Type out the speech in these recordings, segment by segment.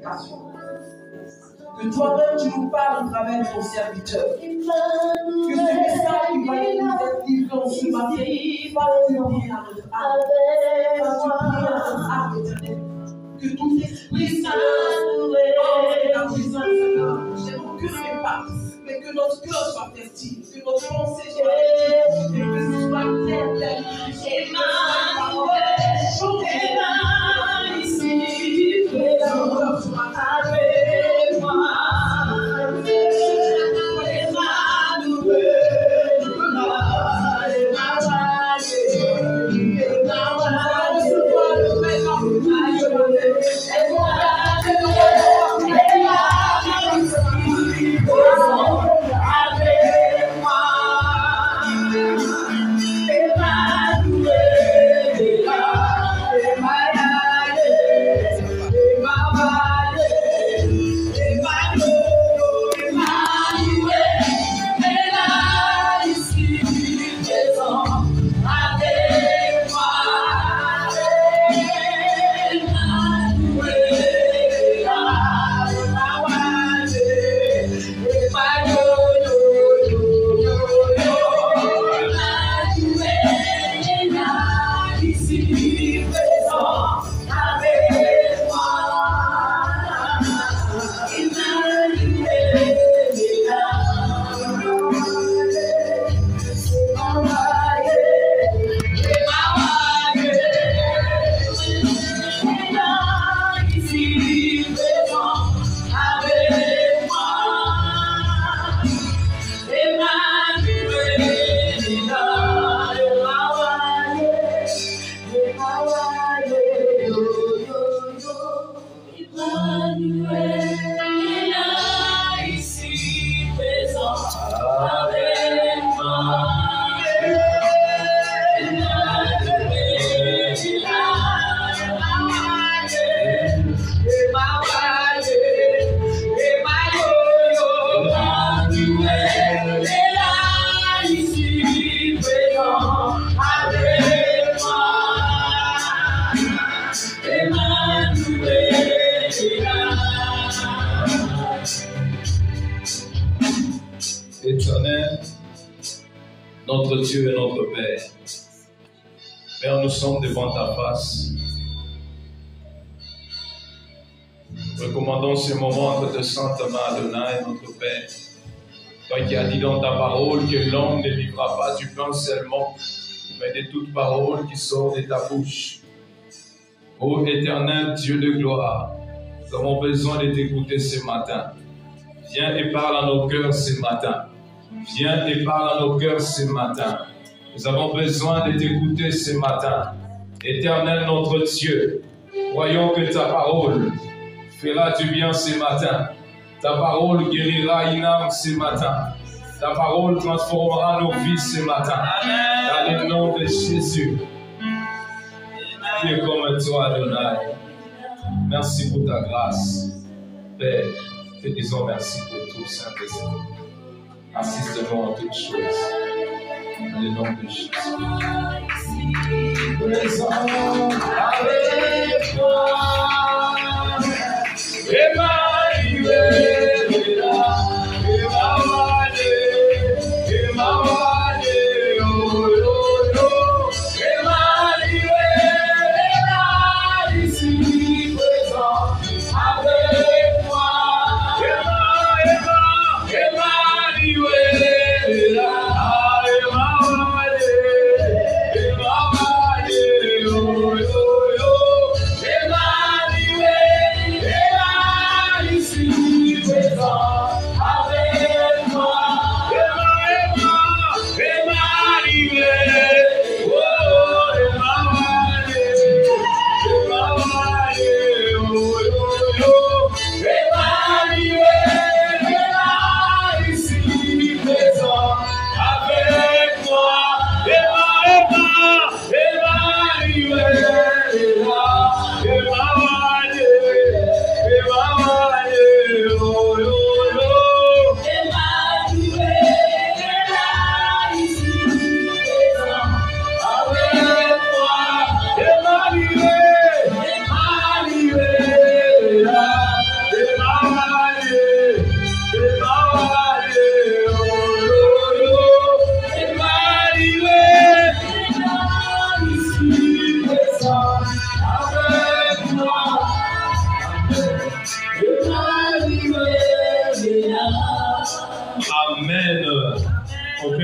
prédication. Que toi-même tu nous parles à travers ton serviteur. Que ce message qui va nous être livré en ce matin fasse du bien à notre âme. Fasse du bien à notre âme éternelle. Que tout esprit saint dans ta présence, Seigneur, que ne pas, mais que notre cœur soit fertile, que notre pensée soit fertile, et que ce soit clair, ici, présent ce matin avec moi. Éternel, notre Dieu et notre Père, Père, nous sommes devant ta face. Recommandons ce moment entre tes saintes mains, Adonai, notre Père. Toi qui as dit dans ta parole que l'homme ne vivra pas du pain seulement, mais de toute parole qui sort de ta bouche. Ô éternel Dieu de gloire, nous avons besoin de t'écouter ce matin. Viens et parle à nos cœurs ce matin. Viens et parle à nos cœurs ce matin. Nous avons besoin de t'écouter ce matin. Éternel notre Dieu, croyons que ta parole fera du bien ce matin. Ta parole guérira une âme ce matin. Ta parole transformera nos vies ce matin. Dans le nom de Jésus. Qui est comme toi, Adonai. Merci pour ta grâce. Père, te disons merci pour tout, Saint-Esprit. Assiste-nous en toutes choses. Dans le nom de Jésus. Présent avec toi. Emmanuel est là. Emmanuel, oh, oh, oh. Emmanuel est là, ici présent avec moi. Emmanuel est là. Emmanuel, oh, oh, oh. Emmanuel.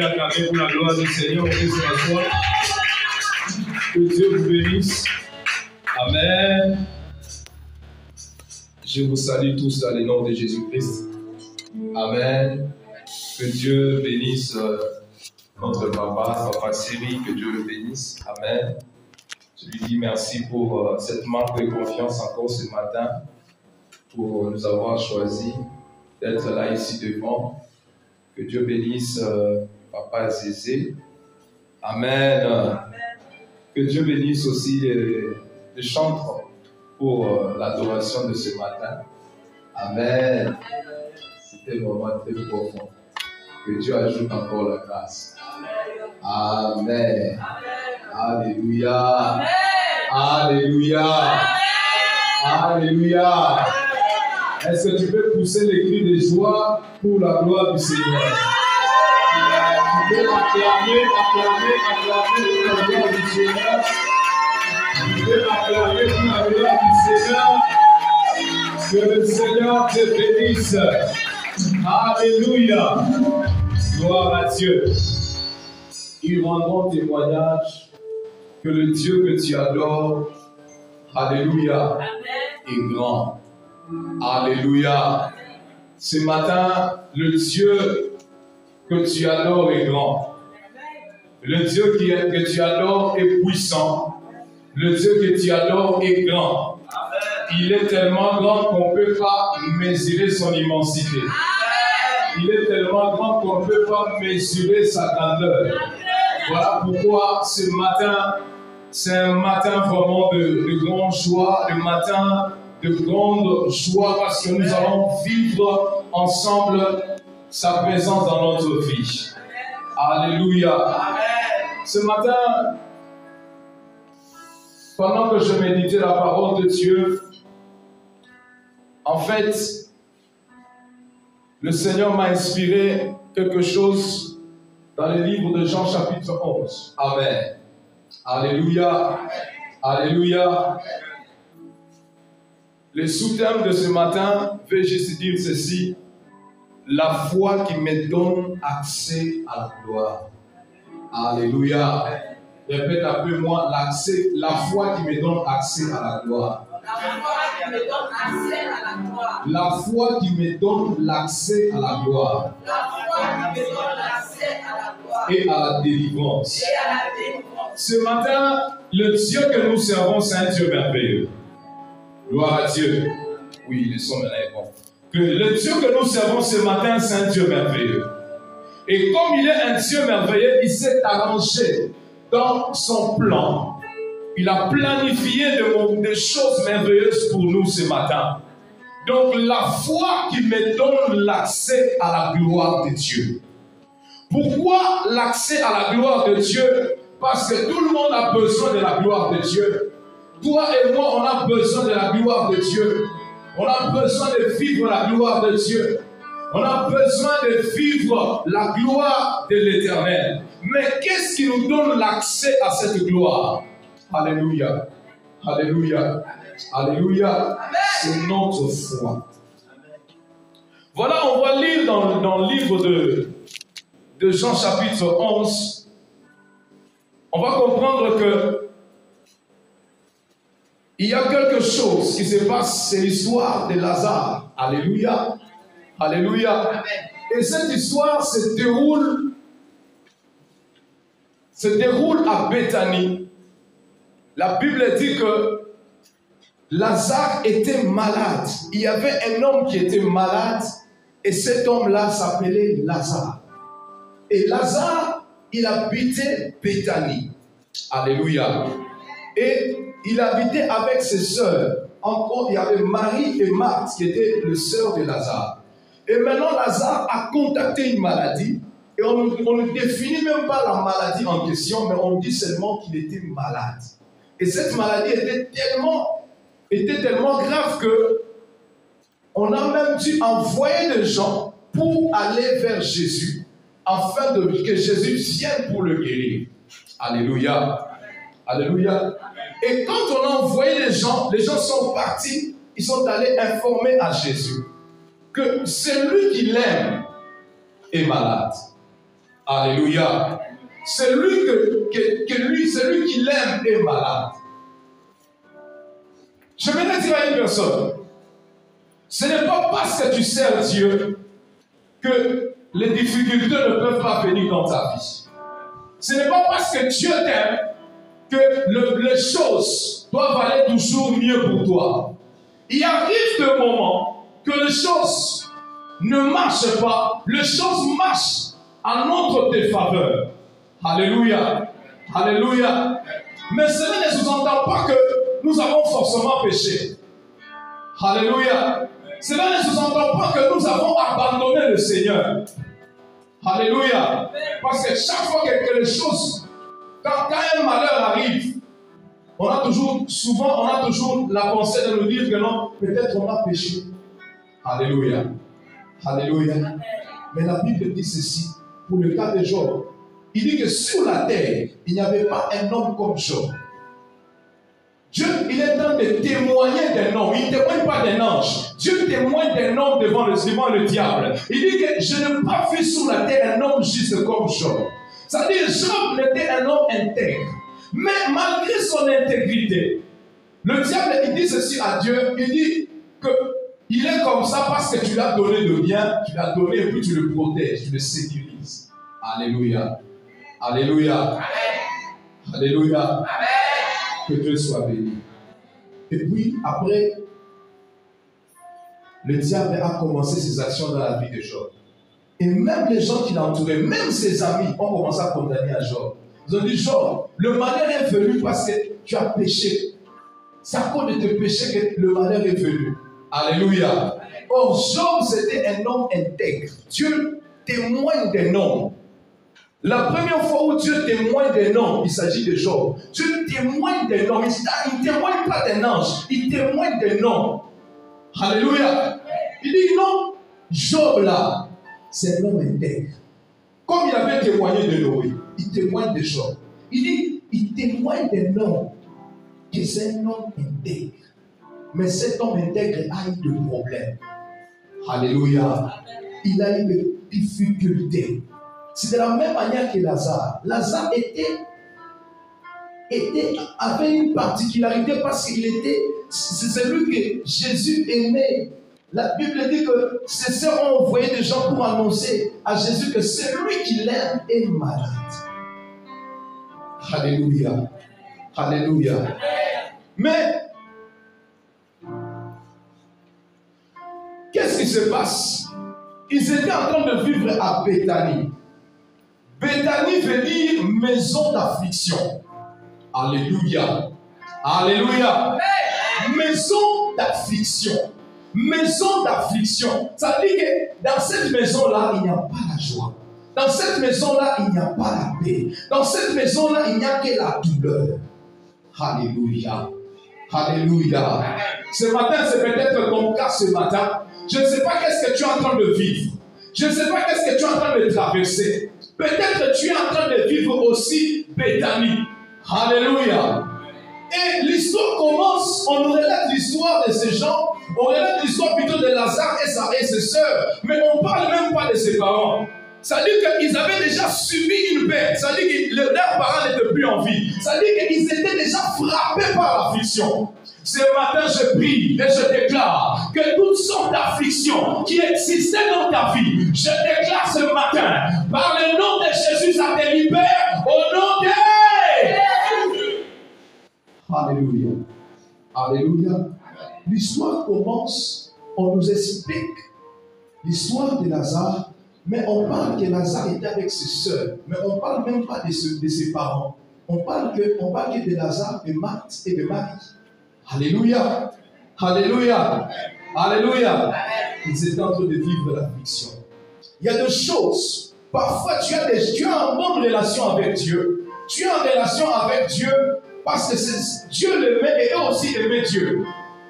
pouvez acclamer pour la gloire du Seigneur, que ce soit. Que Dieu vous bénisse. Amen. Je vous salue tous dans le nom de Jésus-Christ. Amen. Que Dieu bénisse notre papa Siri, que Dieu le bénisse. Amen. Je lui dis merci pour cette marque de confiance encore ce matin, pour nous avoir choisi d'être là ici devant. Que Dieu bénisse papa Zézé. Amen. Que Dieu bénisse aussi les chantres pour l'adoration de ce matin. Amen. C'était vraiment très profond. Que Dieu ajoute encore la grâce. Amen. Alléluia. Amen. Alléluia. Amen. Alléluia. Est-ce que tu peux pousser les cris de joie pour la gloire du Seigneur? Tu peux acclamer pour la gloire du Seigneur. Tu peux acclamer pour la gloire du Seigneur. Que le Seigneur te bénisse. Alléluia. Gloire à Dieu. Ils rendront témoignage que le Dieu que tu adores, alléluia, est grand. Alléluia. Ce matin, le Dieu que tu adores est grand. Le Dieu que tu adores est puissant. Le Dieu que tu adores est grand. Il est tellement grand qu'on ne peut pas mesurer son immensité. Il est tellement grand qu'on ne peut pas mesurer sa grandeur. Voilà pourquoi ce matin, c'est un matin vraiment de grande joie, un matin de grande joie parce que nous allons vivre ensemble sa présence dans notre vie. Alléluia. Ce matin, pendant que je méditais la parole de Dieu, en fait, le Seigneur m'a inspiré quelque chose dans le livre de Jean chapitre 11. Amen. Alléluia. Alléluia. Le sous-thème de ce matin veut juste dire ceci: la foi qui me donne accès à la gloire. Alléluia. Répète après moi, la foi qui me donne accès à la gloire. La foi qui me donne l'accès à la gloire. Et à la délivrance. Ce matin, le Dieu que nous servons, c'est un Dieu merveilleux. Gloire à Dieu. Oui, le son est bon. Que le Dieu que nous servons ce matin, c'est un Dieu merveilleux. Et comme il est un Dieu merveilleux, il s'est arrangé dans son plan. Il a planifié des choses merveilleuses pour nous ce matin. Donc la foi qui me donne l'accès à la gloire de Dieu. Pourquoi l'accès à la gloire de Dieu? Parce que tout le monde a besoin de la gloire de Dieu. Toi et moi, on a besoin de la gloire de Dieu. On a besoin de vivre la gloire de Dieu. On a besoin de vivre la gloire de l'Éternel. Mais qu'est-ce qui nous donne l'accès à cette gloire? Alléluia. Alléluia. Alléluia. C'est notre foi. Voilà, on va lire dans le livre de Jean chapitre 11. On va comprendre que il y a quelque chose qui se passe, c'est l'histoire de Lazare. Alléluia. Alléluia. Et cette histoire se déroule à Béthanie. La Bible dit que Lazare était malade. Il y avait un homme qui était malade et cet homme-là s'appelait Lazare. Et Lazare, il habitait Béthanie. Alléluia. Et il habitait avec ses sœurs. Encore, il y avait Marie et Marthe qui étaient les sœurs de Lazare. Et maintenant, Lazare a contacté une maladie. Et on ne définit même pas la maladie en question, mais on dit seulement qu'il était malade. Et cette maladie était tellement grave que on a même dû envoyer des gens pour aller vers Jésus, afin que Jésus vienne pour le guérir. Alléluia. Alléluia. Et quand on a envoyé les gens sont partis, ils sont allés informer à Jésus que celui qui l'aime est malade. Alléluia. Celui celui qui l'aime est malade. Je vais dire à une personne, ce n'est pas parce que tu sers Dieu que les difficultés ne peuvent pas venir dans ta vie. Ce n'est pas parce que Dieu t'aime que les choses doivent aller toujours mieux pour toi. Il arrive des moments que les choses ne marchent pas, les choses marchent à notre défaveur. Alléluia. Alléluia. Mais cela ne sous-entend pas que nous avons forcément péché. Alléluia. Cela ne sous-entend pas que nous avons abandonné le Seigneur. Alléluia. Parce que chaque fois que les choses, quand un malheur arrive, on a toujours la pensée de nous dire que non, peut-être on a péché. Alléluia. Alléluia. Mais la Bible dit ceci, pour le cas de Job. Il dit que sur la terre, il n'y avait pas un homme comme Job. Dieu, il est en train de témoigner d'un homme. Il ne témoigne pas d'un ange. Dieu témoigne d'un homme devant le diable. Il dit que je n'ai pas vu sur la terre un homme juste comme Job. C'est-à-dire, Job était un homme intègre. Mais malgré son intégrité, le diable, il dit ceci à Dieu. Il dit qu'il est comme ça parce que tu l'as donné de bien, tu l'as donné et puis tu le protèges, tu le sécurises. Alléluia. Alléluia. Amen. Alléluia. Amen. Que Dieu soit béni. Et puis, après, le diable a commencé ses actions dans la vie de Job. Et même les gens qui l'entouraient, même ses amis, ont commencé à condamner à Job. Ils ont dit, Job, le malheur est venu parce que tu as péché. C'est à cause de tes péchés que le malheur est venu. Alléluia. Or, Job, c'était un homme intègre. Dieu témoigne d'un homme. La première fois où Dieu témoigne d'un homme, il s'agit de Job. Dieu témoigne d'un homme. Il ne témoigne pas d'un ange. Il témoigne d'un homme. Alléluia. Il dit non, Job là, c'est un homme intègre. Comme il avait témoigné de Noé, il témoigne de Job. Il dit, il témoigne d'un homme que c'est un homme intègre. Mais cet homme intègre a eu des problèmes. Alléluia. Il a eu des difficultés. C'est de la même manière que Lazare. Lazare avait une particularité parce qu'il était, c'est celui que Jésus aimait. La Bible dit que ses sœurs ont envoyé des gens pour annoncer à Jésus que celui qui l'aime est malade. Alléluia. Alléluia. Mais qu'est-ce qui se passe? Ils étaient en train de vivre à Béthanie. Béthanie veut dire maison d'affliction. Alléluia. Alléluia. Maison d'affliction. Maison d'affliction. Ça veut dire que dans cette maison-là, il n'y a pas la joie. Dans cette maison-là, il n'y a pas la paix. Dans cette maison-là, il n'y a que la douleur. Alléluia. Alléluia. Ce matin, c'est peut-être ton cas ce matin. Je ne sais pas qu'est-ce que tu es en train de vivre. Je ne sais pas qu'est-ce que tu es en train de traverser. Peut-être tu es en train de vivre aussi Béthanie. Alléluia. Et l'histoire commence, on nous relate l'histoire de ces gens, on relate l'histoire plutôt de Lazare et ses sœurs, mais on ne parle même pas de ses parents. Ça veut dire qu'ils avaient déjà subi une perte, ça veut dire que leurs parents n'étaient plus en vie, ça veut dire qu'ils étaient déjà frappés par l'affliction. Ce matin, je prie et je déclare que toutes sortes d'afflictions qui existaient dans ta vie, je déclare ce matin, par le nom de Jésus, ça te libère au nom de... Alléluia. Alléluia. L'histoire commence, on nous explique l'histoire de Lazare, mais on parle que Lazare était avec ses sœurs, mais on ne parle même pas de ses parents. On parle que de Lazare, de Marthe et de Marie. Alléluia. Alléluia. Alléluia. Ils étaient en train de vivre l'affliction. Il y a deux choses. Parfois, tu as une bonne relation avec Dieu. Tu es en relation avec Dieu parce que c'est Dieu l'aimait et eux aussi aimaient Dieu.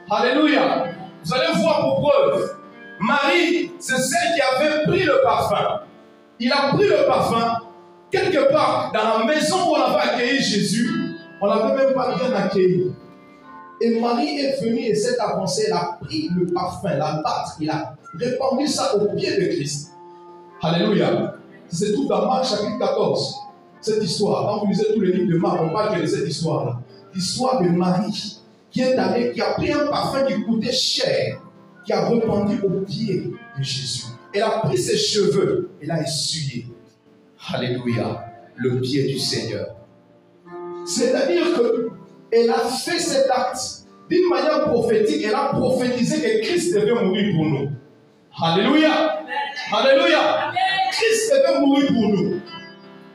Alléluia. Vous allez voir pour preuve. Marie, c'est celle qui avait pris le parfum. Il a pris le parfum quelque part dans la maison où on avait accueilli Jésus. On n'avait même pas bien accueilli. Et Marie est venue et s'est avancée. Elle a pris le parfum, la pâte. Il a répandu ça au pied de Christ. Alléluia. qui se trouve dans Marc chapitre 14. Cette histoire, quand vous lisez tous les livres de Marc, on parle que de cette histoire-là. L'histoire de Marie, qui est allée, qui a pris un parfum qui coûtait cher, qui a répandu aux pieds de Jésus. Elle a pris ses cheveux et l'a essuyé. Alléluia, le pied du Seigneur. C'est-à-dire qu'elle a fait cet acte d'une manière prophétique. Elle a prophétisé que Christ devait mourir pour nous. Alléluia. Alléluia. Christ devait mourir pour nous.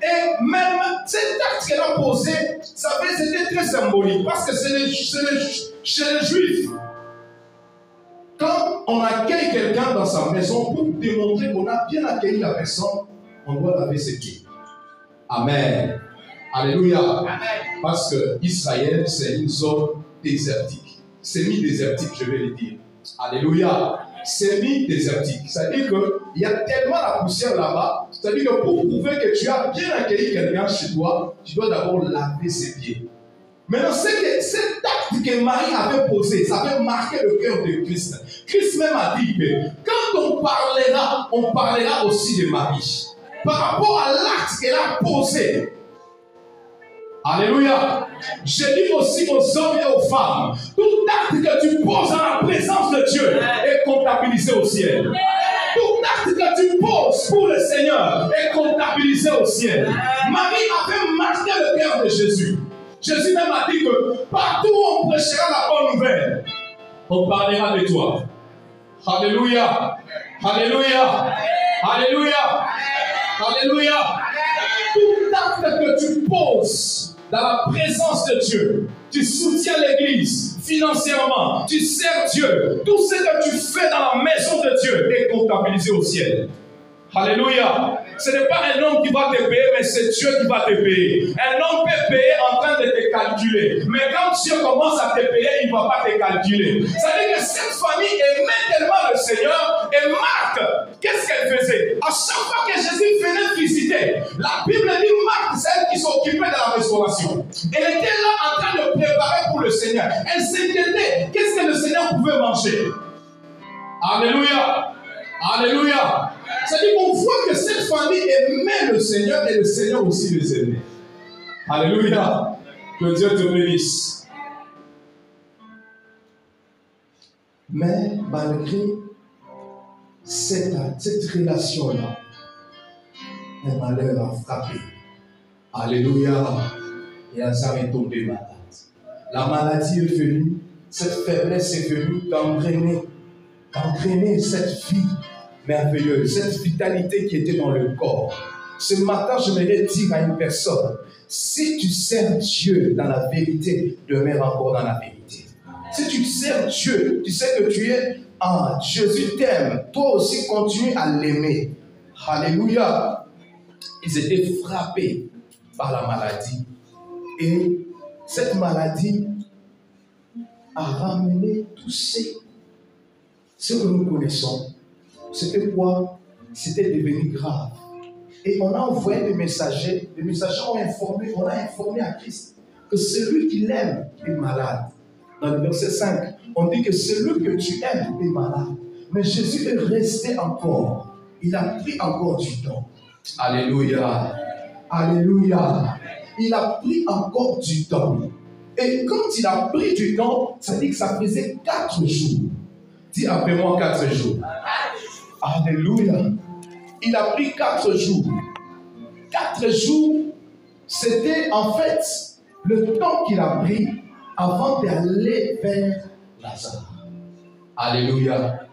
Et même cet acte qu'elle a posé, c'était très symbolique. Parce que chez les Juifs, quand on accueille quelqu'un dans sa maison, pour démontrer qu'on a bien accueilli la personne, on doit laver ses pieds. Amen. Alléluia. Amen. Parce que Israël, c'est une zone désertique. Semi-désertique, je vais le dire. Alléluia. Semi-désertique. C'est-à-dire qu'il y a tellement la poussière là-bas. C'est-à-dire que pour prouver que tu as bien accueilli quelqu'un chez toi, tu dois d'abord laver ses pieds. Maintenant, c'est que cet acte que Marie avait posé, ça avait marqué le cœur de Christ. Christ même a dit que quand on parlera aussi de Marie. Par rapport à l'acte qu'elle a posé. Alléluia. Je dis aussi aux hommes et aux femmes, tout acte que tu poses dans la présence de Dieu est comptabilisé au ciel. Tout acte que tu poses pour le Seigneur est comptabilisé au ciel. Marie avait marqué le cœur de Jésus. Jésus même a dit que partout où on prêchera la bonne nouvelle, on parlera de toi. Alléluia. Alléluia. Alléluia. Alléluia. Tout acte que tu poses dans la présence de Dieu, tu soutiens l'église financièrement, tu sers Dieu, tout ce que tu fais dans la maison de Dieu est comptabilisé au ciel. Alléluia. Ce n'est pas un homme qui va te payer, mais c'est Dieu qui va te payer. Un homme peut payer en train de te calculer. Mais quand Dieu commence à te payer, il ne va pas te calculer. C'est-à-dire que cette famille aimait tellement le Seigneur. Et Marthe, qu'est-ce qu'elle faisait? À chaque fois que Jésus venait visiter, la Bible dit Marthe, c'est elle qui s'occupait de la restauration. Elle était là en train de préparer pour le Seigneur. Elle s'inquiétait. Qu'est-ce que le Seigneur pouvait manger? Alléluia. Alléluia. C'est-à-dire qu'on voit que cette famille aimait le Seigneur et le Seigneur aussi les aimait. Alléluia. Que Dieu te bénisse. Mais malgré cette relation-là, un malheur a frappé. Alléluia. Et Lazare est tombé malade. La maladie est venue, cette faiblesse est venue d'entraîner cette vie merveilleuse, cette vitalité qui était dans le corps. Ce matin, je voudrais dire à une personne, si tu sers Dieu dans la vérité, demeure encore dans la vérité. Si tu sers Dieu, tu sais que tu es en Jésus t'aime, toi aussi continue à l'aimer. Alléluia. Ils étaient frappés par la maladie. Et cette maladie a ramené tous ce que nous connaissons. C'était quoi? C'était devenu grave. Et on a envoyé des messagers. Les messagers ont informé, on a informé à Christ que celui qui l'aime est malade. Dans le verset 5, on dit que celui que tu aimes est malade. Mais Jésus est resté encore. Il a pris encore du temps. Alléluia. Alléluia. Il a pris encore du temps. Et quand il a pris du temps, ça dit que ça faisait 4 jours. Dis après moi 4 jours. Alléluia. Il a pris 4 jours. 4 jours, c'était en fait le temps qu'il a pris avant d'aller vers Lazare. Alléluia.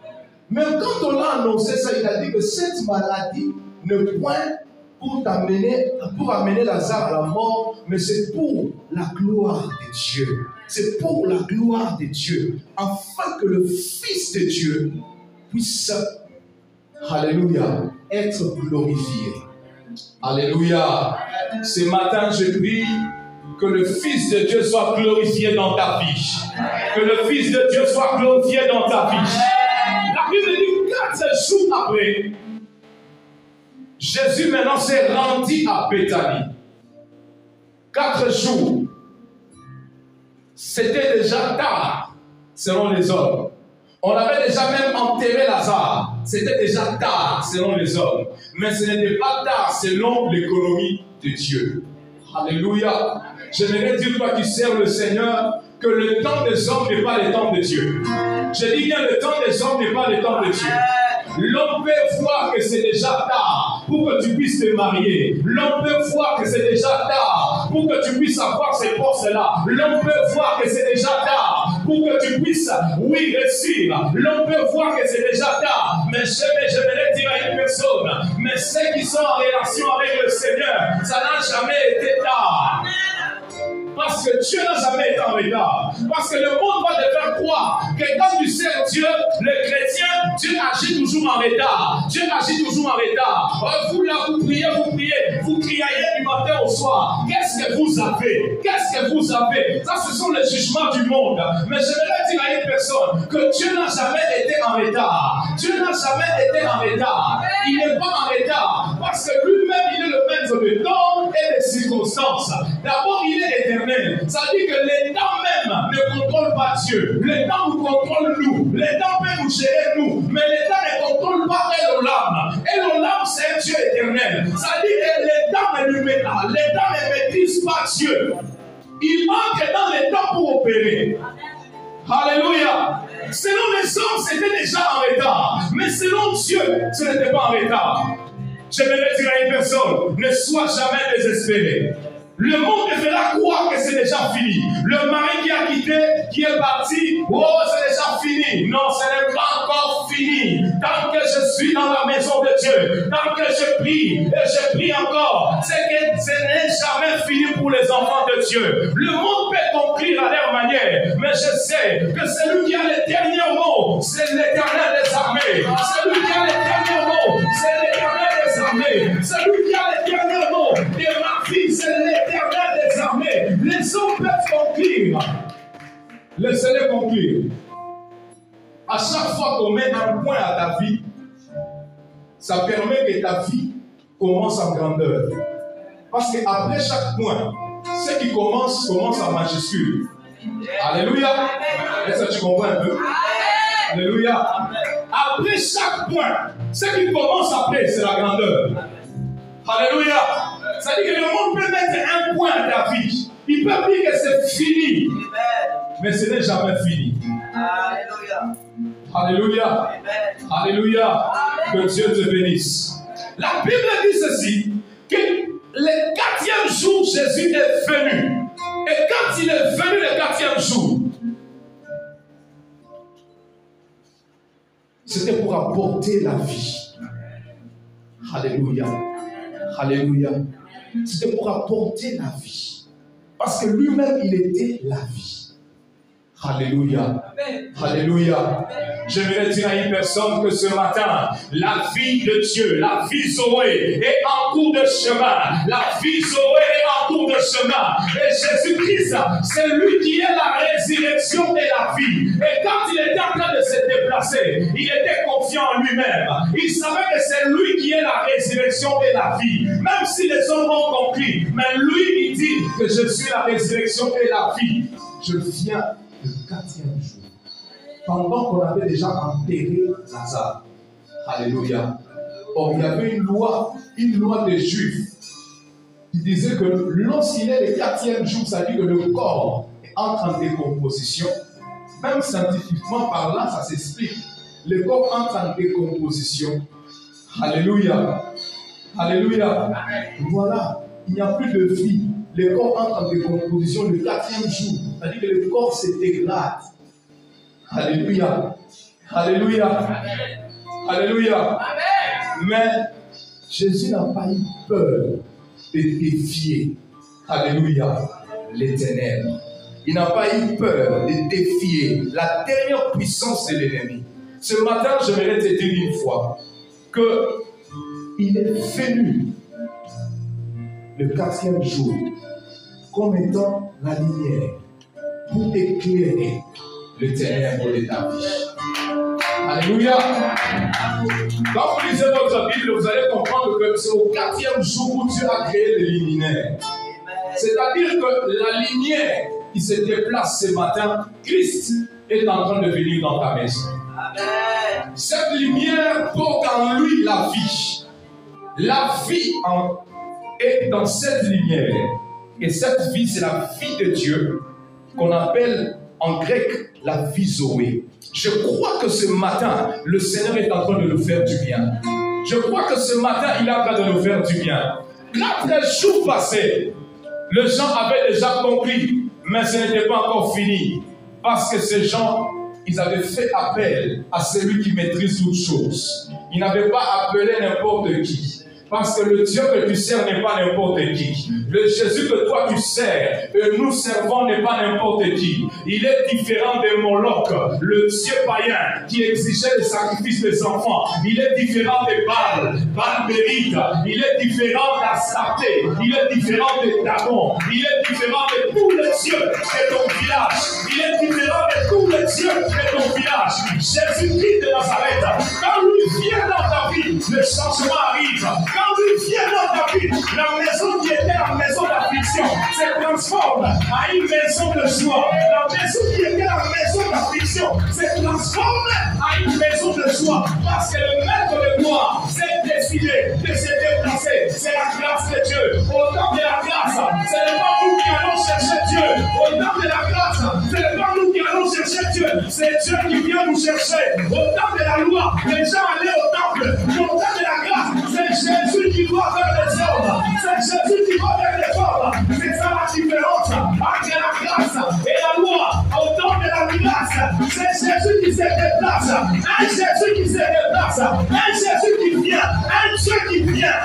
Même quand on a annoncé ça, il a dit que cette maladie ne point pour amener Lazare à la mort, mais c'est pour la gloire de Dieu. C'est pour la gloire de Dieu, afin que le Fils de Dieu puisse, alléluia, être glorifié. Alléluia. Ce matin, je prie que le Fils de Dieu soit glorifié dans ta vie. Que le Fils de Dieu soit glorifié dans ta vie. La Bible dit 4 jours après, Jésus maintenant s'est rendu à Béthanie. 4 jours. C'était déjà tard, selon les hommes. On avait déjà même enterré Lazare. C'était déjà tard selon les hommes. Mais ce n'était pas tard selon l'économie de Dieu. Alléluia. J'aimerais dire, toi qui sers le Seigneur, que le temps des hommes n'est pas le temps de Dieu. Je dis bien, le temps des hommes n'est pas le temps de Dieu. L'homme peut voir que c'est déjà tard pour que tu puisses te marier. L'homme peut voir que c'est déjà tard pour que tu puisses avoir ces postes-là. L'homme peut voir que c'est déjà tard pour que tu puisses, oui, réussir. L'homme peut voir que c'est déjà tard. Mais j'aimerais dire à une personne, mais ceux qui sont en relation avec le Seigneur, ça n'a jamais été tard. Parce que Dieu n'a jamais été en retard. Parce que le monde va te faire croire que quand tu sers Dieu, le chrétien, Dieu agit toujours en retard. Dieu agit toujours en retard. Vous là, vous priez, vous criez du matin au soir. Qu'est-ce que vous avez? Qu'est-ce que vous avez? Ça, ce sont les jugements du monde. Mais je vais dire à une personne que Dieu n'a jamais été en retard. Dieu n'a jamais été en retard. Il n'est pas en retard. Parce que lui-même, il est le maître de temps et des circonstances. D'abord, il est éternel. Ça dit que les temps même ne contrôlent pas Dieu. Les temps nous contrôlent nous. Les temps peuvent nous gérer nous. Mais les temps ne contrôlent pas Elohim. Elohim, c'est un Dieu éternel. Ça dit que les temps ne maîtrisent pas Dieu. Il entre dans les temps pour opérer. Alléluia. Selon les hommes, c'était déjà en retard. Mais selon Dieu, ce n'était pas en retard. J'aimerais dire à une personne, ne sois jamais désespéré. Le monde te fera croire que c'est déjà fini. Le mari qui a quitté, qui est parti, oh, c'est déjà fini. Non, ce n'est pas encore fini. Tant que je suis dans la maison de Dieu, tant que je prie, et je prie encore, c'est que ce n'est jamais fini pour les enfants de Dieu. Le monde peut conclure à leur manière, mais je sais que celui qui a les derniers mots, c'est l'Éternel des armées. Celui qui a les derniers mots, c'est l'Éternel des armées. Celui qui a les derniers mots de ma vie, c'est l'Éternel des armées. Les hommes peuvent conclure. Laissez-les conclure. À chaque fois qu'on met un point à ta vie, ça permet que ta vie commence en grandeur. Parce qu'après chaque point, ce qui commence en majuscule. Alléluia. Est-ce que tu comprends un peu? Alléluia. Après chaque point, ce qui commence après, c'est la grandeur. Alléluia. Ça dit que le monde peut mettre un point à ta vie. Il peut dire que c'est fini. Mais ce n'est jamais fini. Alléluia. Alléluia. Alléluia. Que Dieu te bénisse. La Bible dit ceci, que le 4e jour, Jésus est venu. Et quand il est venu le 4e jour, c'était pour apporter la vie. Alléluia. Alléluia. C'était pour apporter la vie. Parce que lui-même, il était la vie. Alléluia. Alléluia. J'aimerais dire à une personne que ce matin, la vie de Dieu, la vie Zoé est en cours de chemin. La vie Zoé est en cours de chemin. Et Jésus-Christ, c'est lui qui est la résurrection et la vie. Et quand il était en train de se déplacer, il était confiant en lui-même. Il savait que c'est lui qui est la résurrection et la vie. Même si les hommes ont compris, mais lui, il dit que je suis la résurrection et la vie. Je viens le 4e jour, pendant qu'on avait déjà enterré Lazare. Alléluia. Or, il y avait une loi des Juifs qui disait que lorsqu'il est le 4e jour, ça dit que le corps entre en décomposition. Même scientifiquement parlant, ça s'explique. Le corps entre en décomposition. Alléluia. Alléluia. Voilà, il n'y a plus de vie. Le corps entre en décomposition le 4e jour. C'est-à-dire que le corps se dégrade. Alléluia. Alléluia. Alléluia. Mais Jésus n'a pas eu peur de défier. Alléluia. L'Éternel. Il n'a pas eu peur de défier la dernière puissance de l'ennemi. Ce matin, j'aimerais te dire une fois qu'il est venu le 4e jour comme étant la lumière pour éclairer le ténèbre de ta vie. Alléluia. Quand vous lisez votre Bible, vous allez comprendre que c'est au 4e jour où Dieu a créé le luminaire. C'est-à-dire que la lumière qui se déplace ce matin, Christ est en train de venir dans ta maison. Cette lumière porte en lui la vie. La vie est dans cette lumière. Et cette vie, c'est la vie de Dieu qu'on appelle en grec la vie Zoé. Je crois que ce matin, le Seigneur est en train de nous faire du bien. Je crois que ce matin, il est en train de nous faire du bien. 4 jours passés, les gens avaient déjà compris, mais ce n'était pas encore fini. Parce que ces gens, ils avaient fait appel à celui qui maîtrise toutes choses. Ils n'avaient pas appelé n'importe qui. Parce que le Dieu que tu sers n'est pas n'importe qui. Le Jésus que toi tu sers, que nous servons n'est pas n'importe qui. Il est différent de Moloch, le Dieu païen qui exigeait le sacrifice des enfants. Il est différent de Baal, Baal-Bérite. Il est différent d'Astarté. Il est différent de Dagon. Il est différent de tous les dieux de ton village. Il est différent de tous les dieux de ton village. Jésus-Christ de Nazareth, quand lui vient dans ta vie, le changement arrive. Quand lui vient dans ta vie, la maison qui était la maison d'affliction se transforme à une maison de joie. La maison qui était la maison d'affliction se transforme à une maison de joie. Parce que le maître de gloire s'est décidé de se déplacer. C'est la grâce de Dieu. Au temps de la grâce, ce n'est pas nous qui allons chercher Dieu. Au temps de la grâce, ce n'est pas nous qui allons chercher Dieu. C'est Dieu qui vient nous chercher. Au temps de la loi, les gens allaient au temple. Au temps de la grâce, c'est Jésus qui va vers les hommes. C'est Jésus qui va vers les hommes. C'est ça la différence entre la grâce et la loi. Au temps de la grâce, c'est Jésus qui se déplace. Un Jésus qui se déplace. Un Jésus qui vient. Un Dieu qui vient.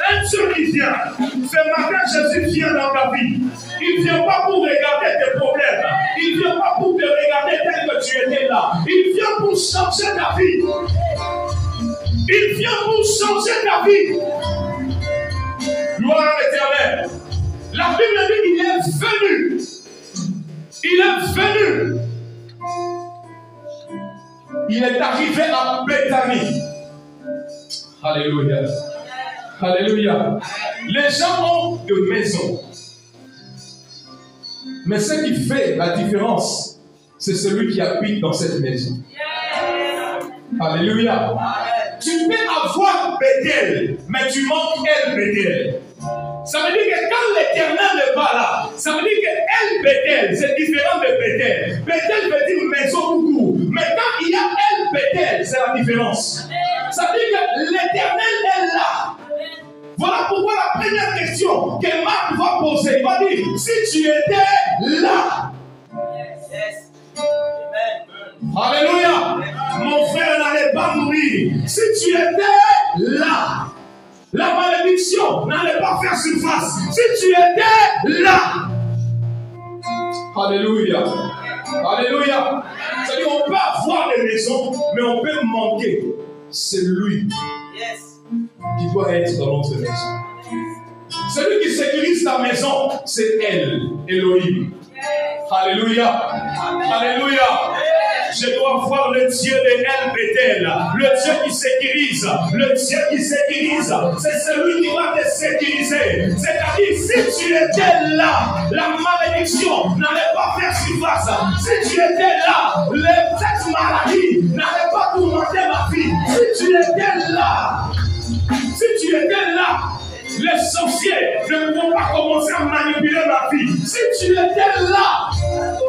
Un Dieu qui vient. Ce matin, Jésus vient dans ta vie. Il ne vient pas pour regarder tes problèmes. Il ne vient pas pour te regarder tel que tu étais là. Il vient pour changer ta vie. Il vient pour changer ta vie. Gloire à l'Éternel. La Bible dit qu'il est venu. Il est venu. Il est arrivé à Bethanie. Alléluia. Alléluia. Les gens ont de maisons. Mais ce qui fait la différence, c'est celui qui habite dans cette maison. Alléluia. Tu peux avoir Bethel, mais tu manques El Bethel. Ça veut dire que quand l'Éternel n'est pas là, ça veut dire que El Bethel, c'est différent de Bethel. Bethel veut dire maison tout court. Mais quand il y a El Bethel, c'est la différence. Ça veut dire que l'Éternel est là. Voilà pourquoi la première question que Marc va poser, il va dire, si tu étais là. Alléluia. Mon frère n'allait pas mourir. Si tu étais là, la malédiction n'allait pas faire surface. Si tu étais là. Alléluia. Alléluia. C'est-à-dire on peut avoir des maisons, mais on peut manquer. C'est lui qui doit être dans notre maison. Celui qui sécurise ta maison, c'est elle, Elohim. Alléluia. Alléluia. Je dois voir le Dieu de El Bethel, le Dieu qui sécurise, le Dieu qui sécurise, c'est celui qui va te sécuriser. C'est-à-dire, si tu étais là, la malédiction n'allait pas faire surface. Si tu étais là, cette maladie n'allait pas tourmenter ma vie. Si tu étais là, si tu étais là, les sorciers ne vont pas commencer à manipuler ma vie. Si tu étais là,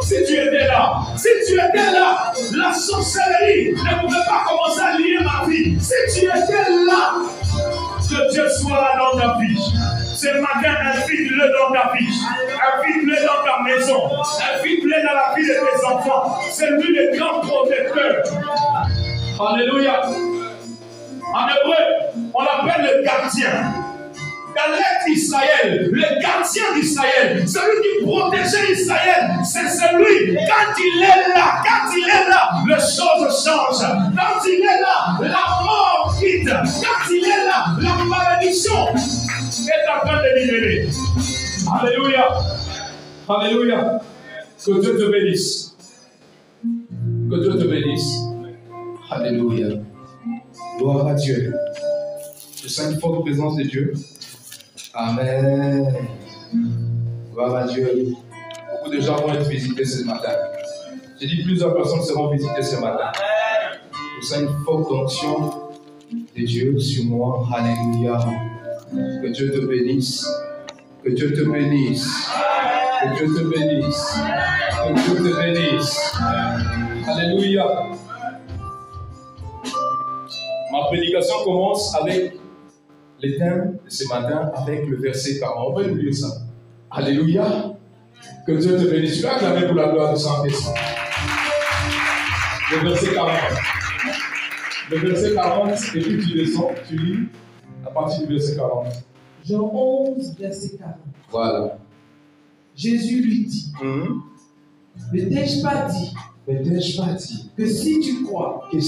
si tu étais là, si tu étais là, la sorcellerie ne pouvait pas commencer à lier ma vie. Si tu étais là, que Dieu soit là dans ta vie. Ce matin, invite-le dans ta vie. Invite-le dans ta maison. Invite-le dans la vie de tes enfants. C'est lui le grand protecteur. Alléluia. En hébreu, on l'appelle le gardien. Dans l'être Israël, le gardien d'Israël, celui qui protégeait Israël, c'est celui, quand il est là, les choses changent. Quand il est là, la mort quitte. Quand il est là, la malédiction est en train de libérer. Alléluia. Alléluia. Que Dieu te bénisse. Que Dieu te bénisse. Alléluia. Gloire à Dieu. Je sens une forte présence de Dieu. Amen. Gloire à Dieu. Beaucoup de gens vont être visités ce matin. J'ai dit plusieurs personnes seront visitées ce matin. Je sens une forte onction de Dieu sur moi. Alléluia. Que Dieu te bénisse. Que Dieu te bénisse. Que Dieu te bénisse. Que Dieu te bénisse. Alléluia. Ma prédication commence avec les thèmes de ce matin, avec le verset 40. On va lire ça. Alléluia. Que Dieu te bénisse. Tu vas acclamer pour la gloire de Saint-Esprit. Le verset 40. Le verset 40, et puis tu descends, tu lis à partir du verset 40. Jean 11, verset 40. Voilà. Jésus lui dit, ne t'ai-je pas dit que si tu crois, tu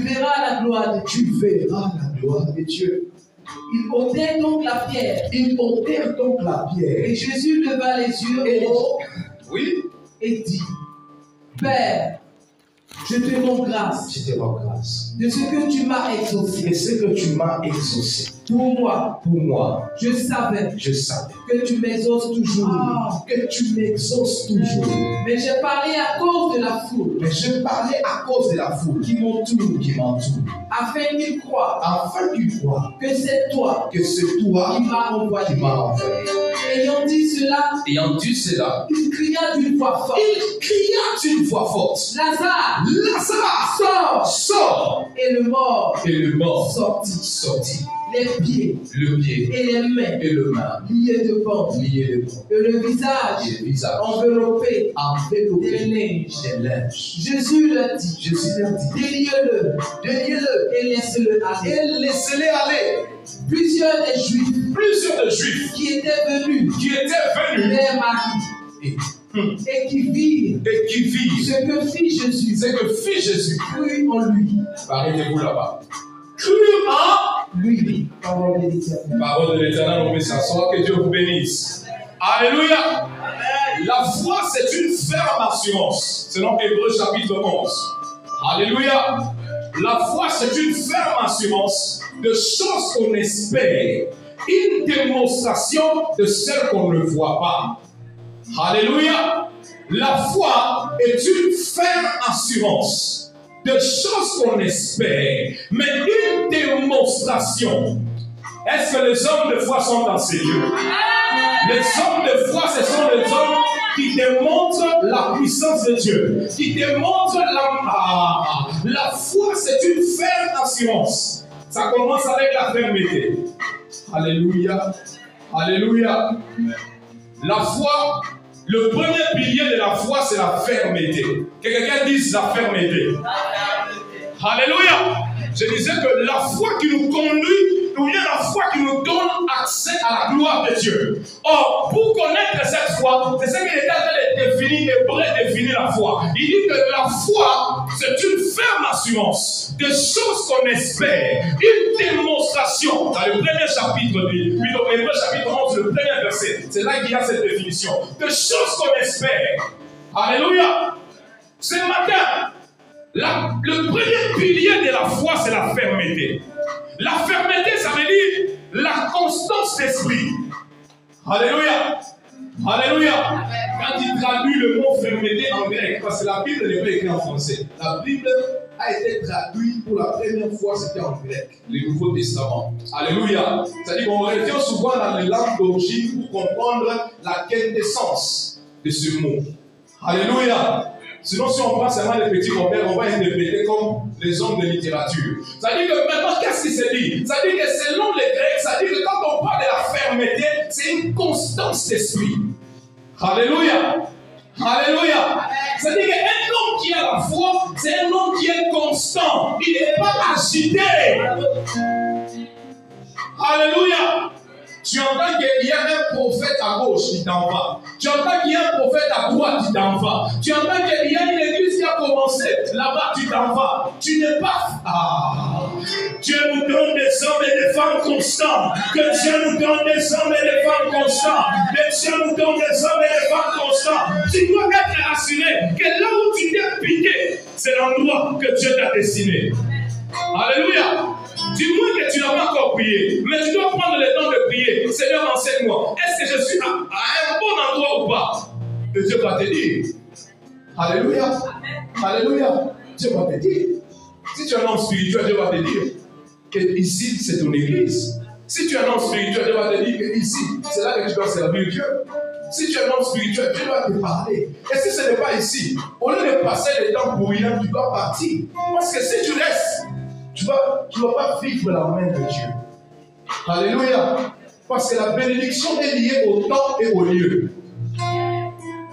verras la gloire de Dieu. Ils ôtèrent donc la pierre. Et Jésus leva les yeux au haut et dit, Père, je te rends grâce de ce que tu m'as exaucé. Pour moi, je savais que tu m'exauces toujours. Mais j'ai parlé à cause de la foule. Qui m'entoure. Afin qu'ils croient que c'est toi qui m'as envoyé. Ayant dit cela, il cria d'une voix forte. Lazare, sors. Et le mort sortit. Les pieds et les mains liés de bandes et le visage enveloppé des linges. Jésus leur dit, déliez-le et laissez-le aller. Plusieurs des Juifs qui étaient venus vers Marie et qui virent ce que fit Jésus, crut en lui. Arrêtez-vous là-bas. Crut en lui. Parole de l'Éternel. Parole de l'Éternel, on peut s'asseoir, que Dieu vous bénisse. Alléluia. La foi, c'est une ferme assurance, selon Hébreux chapitre 11. Alléluia. La foi, c'est une ferme assurance de choses qu'on espère, une démonstration de celles qu'on ne voit pas. Alléluia. La foi est une ferme assurance de choses qu'on espère, mais une démonstration. Est-ce que les hommes de foi sont dans ces lieux? Les hommes de foi, ce sont les hommes qui démontrent la puissance de Dieu, qui démontrent la foi, c'est une ferme assurance. Ça commence avec la fermeté. Alléluia. Alléluia. La foi, le premier pilier de la foi, c'est la fermeté. Que quelqu'un dise la fermeté. Alléluia. Je disais que la foi qui nous conduit, ou bien la foi qui nous donne accès à la gloire de Dieu. Or, pour connaître cette foi, c'est ce qu'il est en train de définir, Hébreu définit la foi. Il dit que la foi, c'est une ferme assurance de choses qu'on espère, une démonstration. Dans le premier chapitre, plutôt Hébreu chapitre 11, le premier verset, c'est là qu'il y a cette définition. De choses qu'on espère. Alléluia. Ce matin, le premier pilier de la foi, c'est la fermeté. La fermeté, ça veut dire la constance d'esprit. Alléluia. Alléluia. Quand il traduit le mot fermeté en grec, parce que la Bible n'est pas écrite en français. La Bible a été traduite pour la première fois, c'était en grec, le Nouveau Testament. Alléluia. C'est-à-dire qu'on retient souvent dans les langues d'origine pour comprendre la quintessence de ce mot. Alléluia. Sinon, si on prend seulement les petits repères, on va interpréter comme les hommes de littérature. C'est-à-dire que maintenant, qu'est-ce qui se dit? C'est-à-dire que selon les Grecs, c'est-à-dire que quand on parle de la fermeté, c'est une constance d'esprit. Alléluia. Alléluia. C'est-à-dire qu'un homme qui a la foi, c'est un homme qui est constant. Il n'est pas agité. Alléluia. Tu entends qu'il y a un prophète à gauche qui t'en va. Tu entends qu'il y a un prophète à droite qui t'en va. Tu entends qu'il y a une église qui a commencé. Là-bas, tu t'en vas. Tu n'es pas... Dieu nous donne des hommes et des femmes constants. Que Dieu nous donne des hommes et des femmes constants. Que Dieu nous donne des hommes et des femmes constants. Tu dois être assuré que là où tu t'es piqué, c'est l'endroit que Dieu t'a destiné. Alléluia. Dis-moi que tu n'as pas encore prié, mais tu dois prendre le temps de prier. Seigneur, enseigne-moi. Est-ce que je suis à un bon endroit ou pas? Et Dieu va te dire. Alléluia. Alléluia. Dieu va te dire. Si tu es un homme spirituel, Dieu va te dire que ici, c'est ton église. Si tu es un homme spirituel, Dieu va te dire que ici, c'est là que tu dois servir Dieu. Si tu es un homme spirituel, Dieu va te parler. Et si ce n'est pas ici, au lieu de passer le temps pour rien, tu dois partir. Parce que si tu restes, tu ne vas pas vivre la main de Dieu. Alléluia. Parce que la bénédiction est liée au temps et au lieu.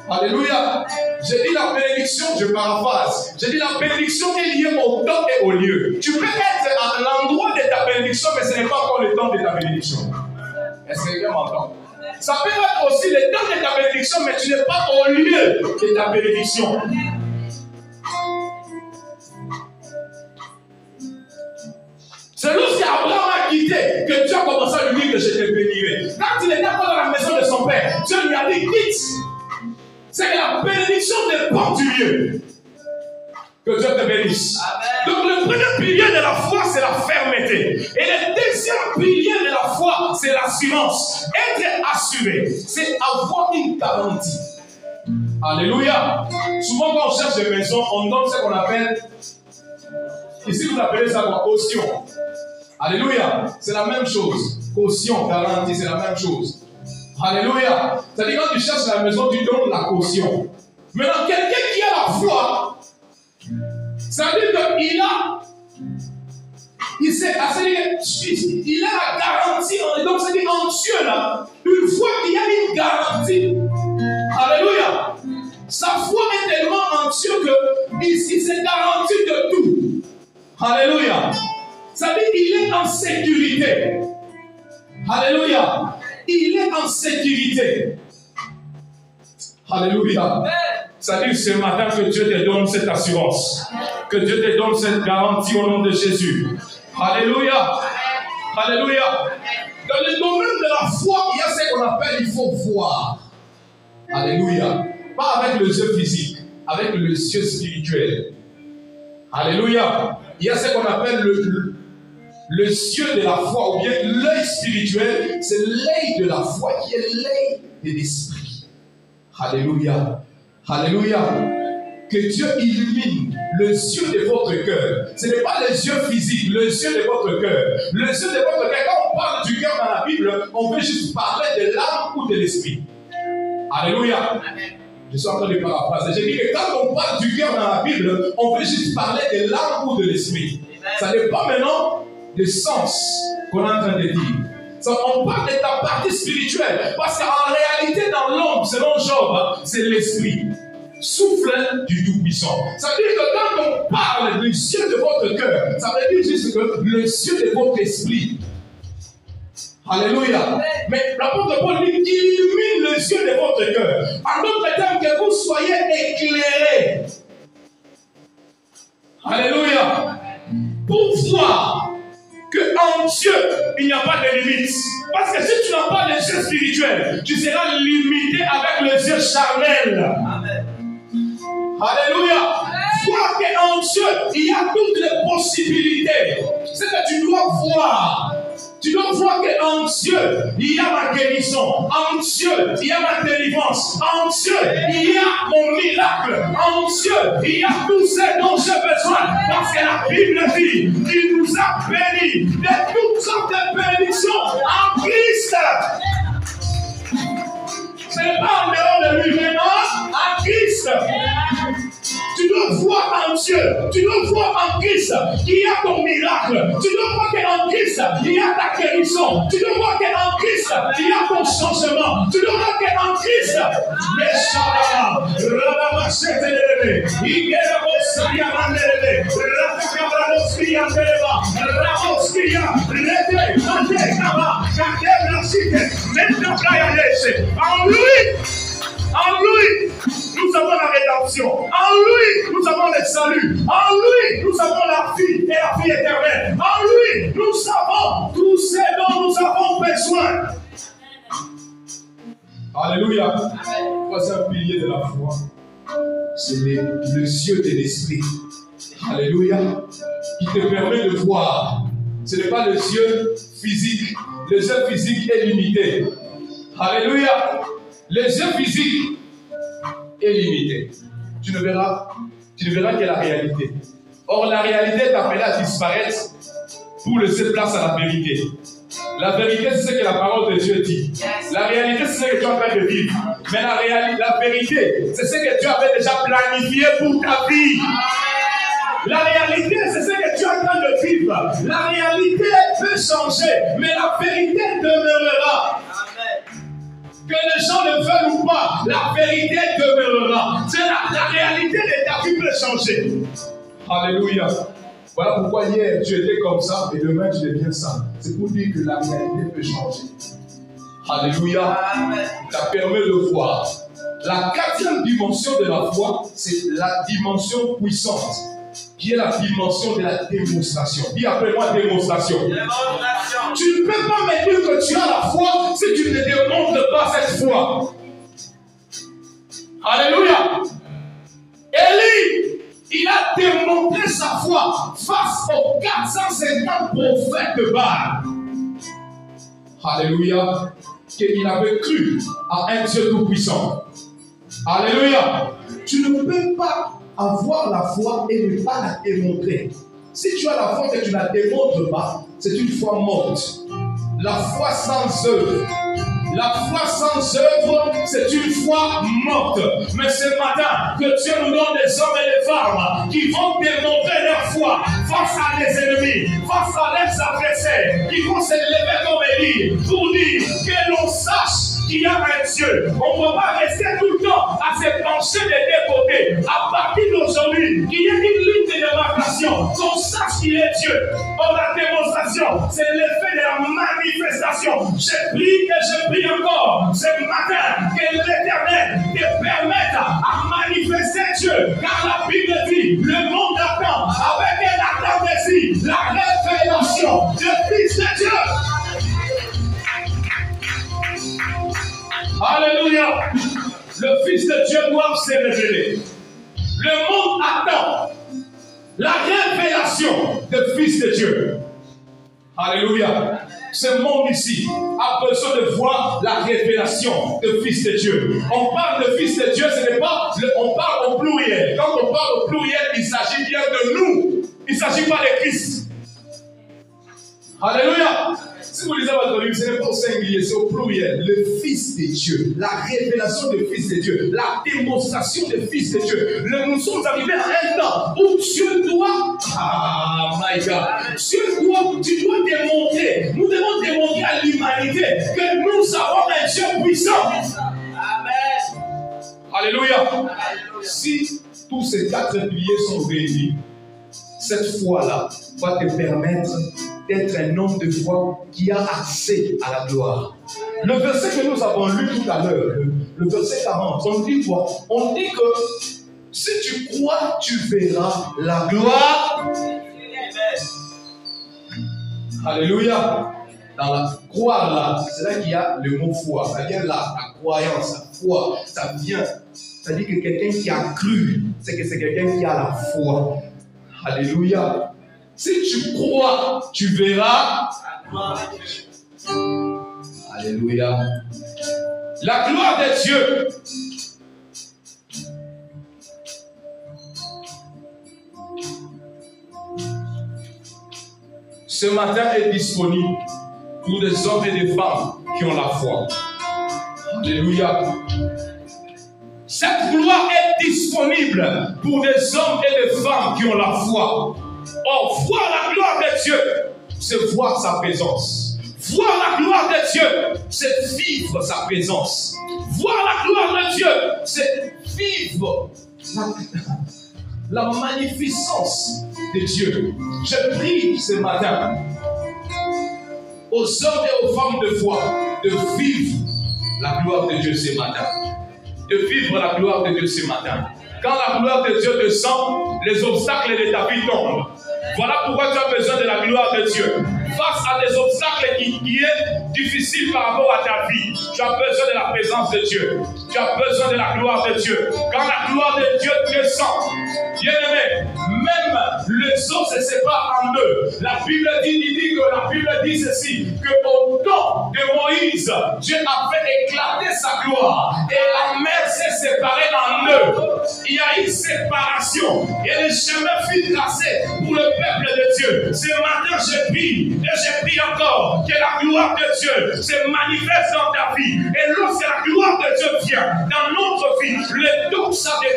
Alléluia. J'ai dit la bénédiction, je paraphrase. J'ai dit la bénédiction est liée au temps et au lieu. Tu peux être à l'endroit de ta bénédiction, mais ce n'est pas encore le temps de ta bénédiction. Est-ce que quelqu'un m'entend? Ça peut être aussi le temps de ta bénédiction, mais tu n'es pas au lieu de ta bénédiction. C'est lorsqu'Abraham a quitté que Dieu a commencé à lui dire que je te bénirai. Quand il était encore dans la maison de son père, Dieu lui a dit quitte. C'est que la bénédiction dépend du lieu. Que Dieu te bénisse. Amen. Donc le premier pilier de la foi, c'est la fermeté. Et le deuxième pilier de la foi, c'est l'assurance. Être assuré, c'est avoir une garantie. Alléluia. Souvent quand on cherche des maisons, on donne ce qu'on appelle, ici vous appelez ça quoi? Caution. Alléluia. C'est la même chose. Caution, garantie, c'est la même chose. Alléluia. C'est-à-dire quand tu cherches la maison, tu donnes la caution. Maintenant, quelqu'un qui a la foi, c'est-à-dire qu'il a, il a la garantie. Donc, c'est-à-dire en Dieu, là, une fois qu'il y a une garantie. Alléluia. Sa foi est tellement en Dieu qu'il s'est garanti de tout. Alléluia. C'est-à-dire qu'il est en sécurité. Alléluia. Il est en sécurité. Alléluia. C'est-à-dire ce matin que Dieu te donne cette assurance. Que Dieu te donne cette garantie au nom de Jésus. Alléluia. Alléluia. Dans le domaine de la foi, il y a ce qu'on appelle, il faut voir. Alléluia. Pas avec le yeux physique, avec le yeux spirituel. Alléluia. Il y a ce qu'on appelle le yeux de la foi, ou bien l'œil spirituel, c'est l'œil de la foi qui est l'œil de l'esprit. Alléluia. Alléluia. Que Dieu illumine le yeux de votre cœur. Ce n'est pas les yeux physiques, le yeux de votre cœur. Le yeux de votre cœur, quand on parle du cœur dans la Bible, on veut juste parler de l'âme ou de l'esprit. Alléluia. Je suis en train de paraphraser. J'ai dit que quand on parle du cœur dans la Bible, on veut juste parler de l'âme ou de l'esprit. Ça dépend maintenant du sens qu'on est en train de dire. Ça, on parle de ta partie spirituelle. Parce qu'en réalité, dans l'homme, selon Job, c'est l'esprit. Souffle du Tout-Puissant. Ça veut dire que quand on parle du ciel de votre cœur, ça veut dire juste que le ciel de votre esprit. Alléluia. Mais l'apôtre Paul dit qu'il illumine le ciel de votre cœur. En d'autres termes, que vous soyez éclairés. Alléluia. Pour voir qu'en Dieu, il n'y a pas de limite. Parce que si tu n'as pas les yeux spirituels, tu seras limité avec les yeux charnels. Amen. Alléluia. Vois qu'en Dieu, il y a toutes les possibilités. C'est que tu dois voir. Tu dois voir qu'en Dieu, il y a ma guérison. En Dieu, il y a ma délivrance. En Dieu, il y a mon miracle. En Dieu, il y a tout ce dont j'ai besoin. Parce que la Bible dit qu'il nous a bénis de toutes sortes de bénédictions en Christ. Ce n'est pas en dehors de lui, mais en Christ. Tu dois voir en Dieu, tu dois voir en Christ qu'il y a ton miracle. Tu dois voir qu'en Christ, il y a ta guérison. Tu dois voir qu'en Christ, il y a ton changement. Tu dois voir qu'en Christ, en lui, nous avons la rédemption. En lui, nous avons le salut. En lui, nous avons la vie et la vie éternelle. En lui, nous savons tout ce dont nous avons besoin. Alléluia. Troisième pilier de la foi, c'est le yeux de l'esprit. Alléluia. Qui te permet de voir. Ce n'est pas le yeux physique. Le yeux physique est limité. Alléluia. Les yeux physiques est limité. Tu ne verras que la réalité. Or, la réalité est appelée à disparaître pour laisser place à la vérité. La vérité, c'est ce que la parole de Dieu dit. La réalité, c'est ce que tu es en train de vivre. Mais la vérité, c'est ce que Dieu avait déjà planifié pour ta vie. La réalité, c'est ce que tu es en train de vivre. La réalité peut changer, mais la vérité demeurera. Que les gens le veulent ou pas, la vérité demeurera. C'est la réalité de ta vie peut changer. Alléluia. Voilà pourquoi hier tu étais comme ça et demain tu deviens ça. C'est pour dire que la réalité peut changer. Alléluia. Ça permet de voir. La quatrième dimension de la foi, c'est la dimension puissante, qui est la dimension de la démonstration. Dis après moi démonstration. Tu ne peux pas me dire que tu as la foi si tu ne démontres pas cette foi. Alléluia. Élie, il a démontré sa foi face aux 450 prophètes de Baal. Alléluia. Qu'il avait cru à un Dieu tout-puissant. Alléluia. Tu ne peux pas avoir la foi et ne pas la démontrer. Si tu as la foi et que tu ne la démontres pas, c'est une foi morte. La foi sans œuvre. La foi sans œuvre, c'est une foi morte. Mais ce matin, que Dieu nous donne des hommes et des femmes qui vont démontrer leur foi face à des ennemis, face à leurs adversaires, qui vont se lever comme Élie pour dire que l'on sache qu'il y a un Dieu. On ne peut pas rester tout le temps à se pencher des deux côtés. À partir d'aujourd'hui, qu'il y ait une ligne de démarcation, qu'on sache qu'il est Dieu. Or, la démonstration, c'est l'effet de la manifestation. Je prie et je prie encore ce matin que l'Éternel te permette à manifester Dieu. Car la Bible dit, le monde attend avec un attente désir la révélation du Fils de Dieu. Alléluia. Le Fils de Dieu doit se révéler. Le monde attend la révélation du Fils de Dieu. Alléluia. Ce monde ici a besoin de voir la révélation du Fils de Dieu. On parle de Fils de Dieu, ce n'est pas, on parle au pluriel. Quand on parle au pluriel, il s'agit bien de nous. Il ne s'agit pas de Christ. Alléluia. Si vous lisez votre Bible, ce n'est pas au singulier, c'est au pluriel. Le Fils de Dieu, la révélation du Fils de Dieu, la démonstration du Fils de Dieu. Nous sommes arrivés à un temps où Dieu doit, my God, tu dois démontrer, nous devons démontrer à l'humanité que nous avons un Dieu puissant. Amen. Alléluia. Si tous ces 4 piliers sont réunis, cette foi-là va te permettre d'être un homme de foi qui a accès à la gloire. Le verset que nous avons lu tout à l'heure, le verset 40, on dit quoi? On dit que si tu crois, tu verras la gloire. Alléluia. Dans la croire là, c'est là qu'il y a le mot foi. Ça vient là, la croyance, la foi. Ça vient. Ça dit que quelqu'un qui a cru, c'est que c'est quelqu'un qui a la foi. Alléluia. Si tu crois, tu verras. Alléluia. La gloire de Dieu. Ce matin est disponible pour des hommes et des femmes qui ont la foi. Alléluia. Cette gloire est disponible pour des hommes et des femmes qui ont la foi. Or, voir la gloire de Dieu, c'est voir sa présence. Voir la gloire de Dieu, c'est vivre sa présence. Voir la gloire de Dieu, c'est vivre la magnificence de Dieu. Je prie ce matin aux hommes et aux femmes de foi de vivre la gloire de Dieu ce matin. De vivre la gloire de Dieu ce matin. Quand la gloire de Dieu descend, les obstacles de ta vie tombent. Voilà pourquoi tu as besoin de la gloire de Dieu. Face à des obstacles qui est difficile par rapport à ta vie, tu as besoin de la présence de Dieu. Tu as besoin de la gloire de Dieu. Quand la gloire de Dieu descend, bien-aimé, même les eaux se séparent en deux. La Bible dit ceci, qu'au temps de Moïse, Dieu a fait éclater sa gloire et la mer s'est séparée en deux. Il y a une séparation et le chemin fut tracé pour le peuple de Dieu. Ce matin, je prie et je prie encore que la gloire de Dieu se manifeste dans ta vie. Et lorsque la gloire de Dieu vient dans notre vie, le doxa de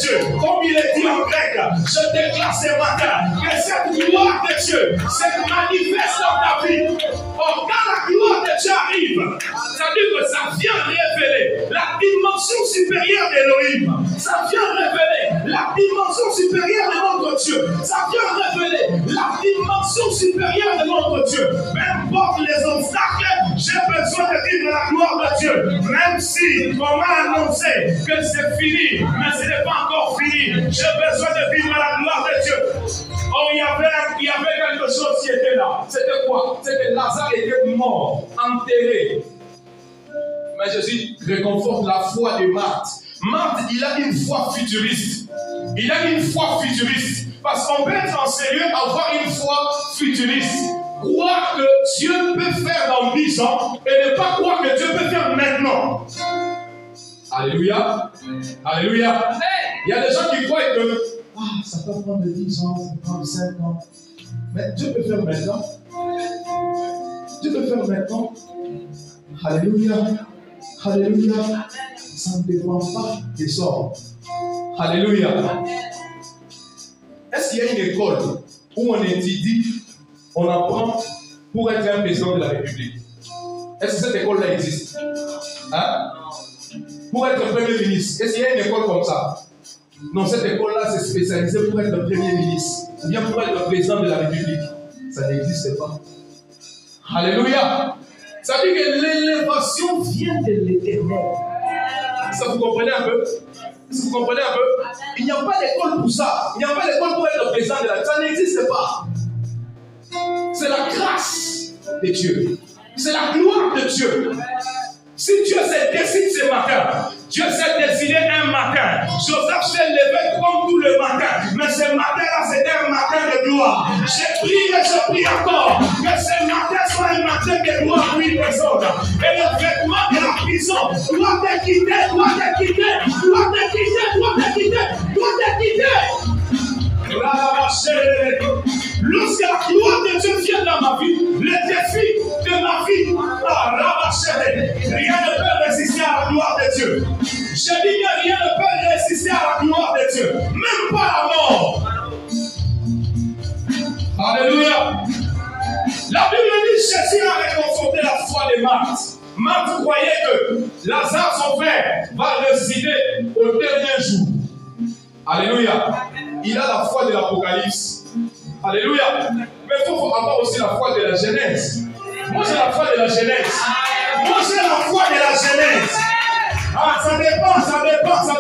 Dieu, comme il est dit en grec, je déclare ce matin que cette gloire de Dieu se manifeste dans ta vie. Or, quand la gloire de Dieu arrive, ça veut dire que ça vient révéler la dimension supérieure d'Élohim. Ça vient révéler la dimension supérieure de notre Dieu. Ça vient révéler la dimension supérieure de notre Dieu. Peu importe les obstacles, j'ai besoin de vivre la gloire de Dieu. Même si on m'a annoncé que c'est fini, mais ce n'est pas encore fini. J'ai besoin de vivre la gloire de Dieu. Oh, il y avait quelque chose qui était là. C'était quoi? C'était que Lazare était mort, enterré. Mais Jésus réconforte la foi de Marthe. Marthe, il a une foi futuriste. Parce qu'on peut être en sérieux, avoir une foi futuriste. Croire que Dieu peut faire dans 10 ans et ne pas croire que Dieu peut faire maintenant. Alléluia. Alléluia. Il y a des gens qui croient que ça peut prendre 10 ans, ça peut prendre 5 ans. Mais Dieu peut faire maintenant. Alléluia. Alléluia. Ça ne dépend pas des sorts. Alléluia. Est-ce qu'il y a une école où on étudie, on apprend pour être un président de la République? Est-ce que cette école-là existe? Hein? Pour être premier ministre, est-ce qu'il y a une école comme ça? Non, cette école-là, c'est spécialisé pour être le premier ministre, ou bien pour être le président de la République. Ça n'existe pas. Alléluia. Ça veut dire que l'élévation vient de l'éternel. Ça, vous comprenez un peu? Il n'y a pas d'école pour ça. Il n'y a pas d'école pour être le président de la République. Ça n'existe pas. C'est la grâce de Dieu. C'est la gloire de Dieu. Si Dieu s'est décidé ce matin, Dieu s'est décidé un matin. Joseph s'est levé comme tout le matin. Mais ce matin-là, c'était un matin de gloire. J'ai prié et je prie encore que ce matin soit un matin de gloire pour une personne. Et le vêtement de la prison doit te quitter. Lorsque la gloire de Dieu vient dans ma vie, le défi de ma vie, rien ne peut résister à la gloire de Dieu. Je dis que rien ne peut résister à la gloire de Dieu, même pas la mort. Alléluia. La Bible dit que Jésus a réconforté la foi de Marthe. Marthe croyait que Lazare, son frère, va ressusciter au dernier jour. Alléluia. Il a la foi de l'Apocalypse. Alléluia. Mais il faut avoir aussi la foi de la Genèse. Moi, j'ai la foi de la Genèse. Ça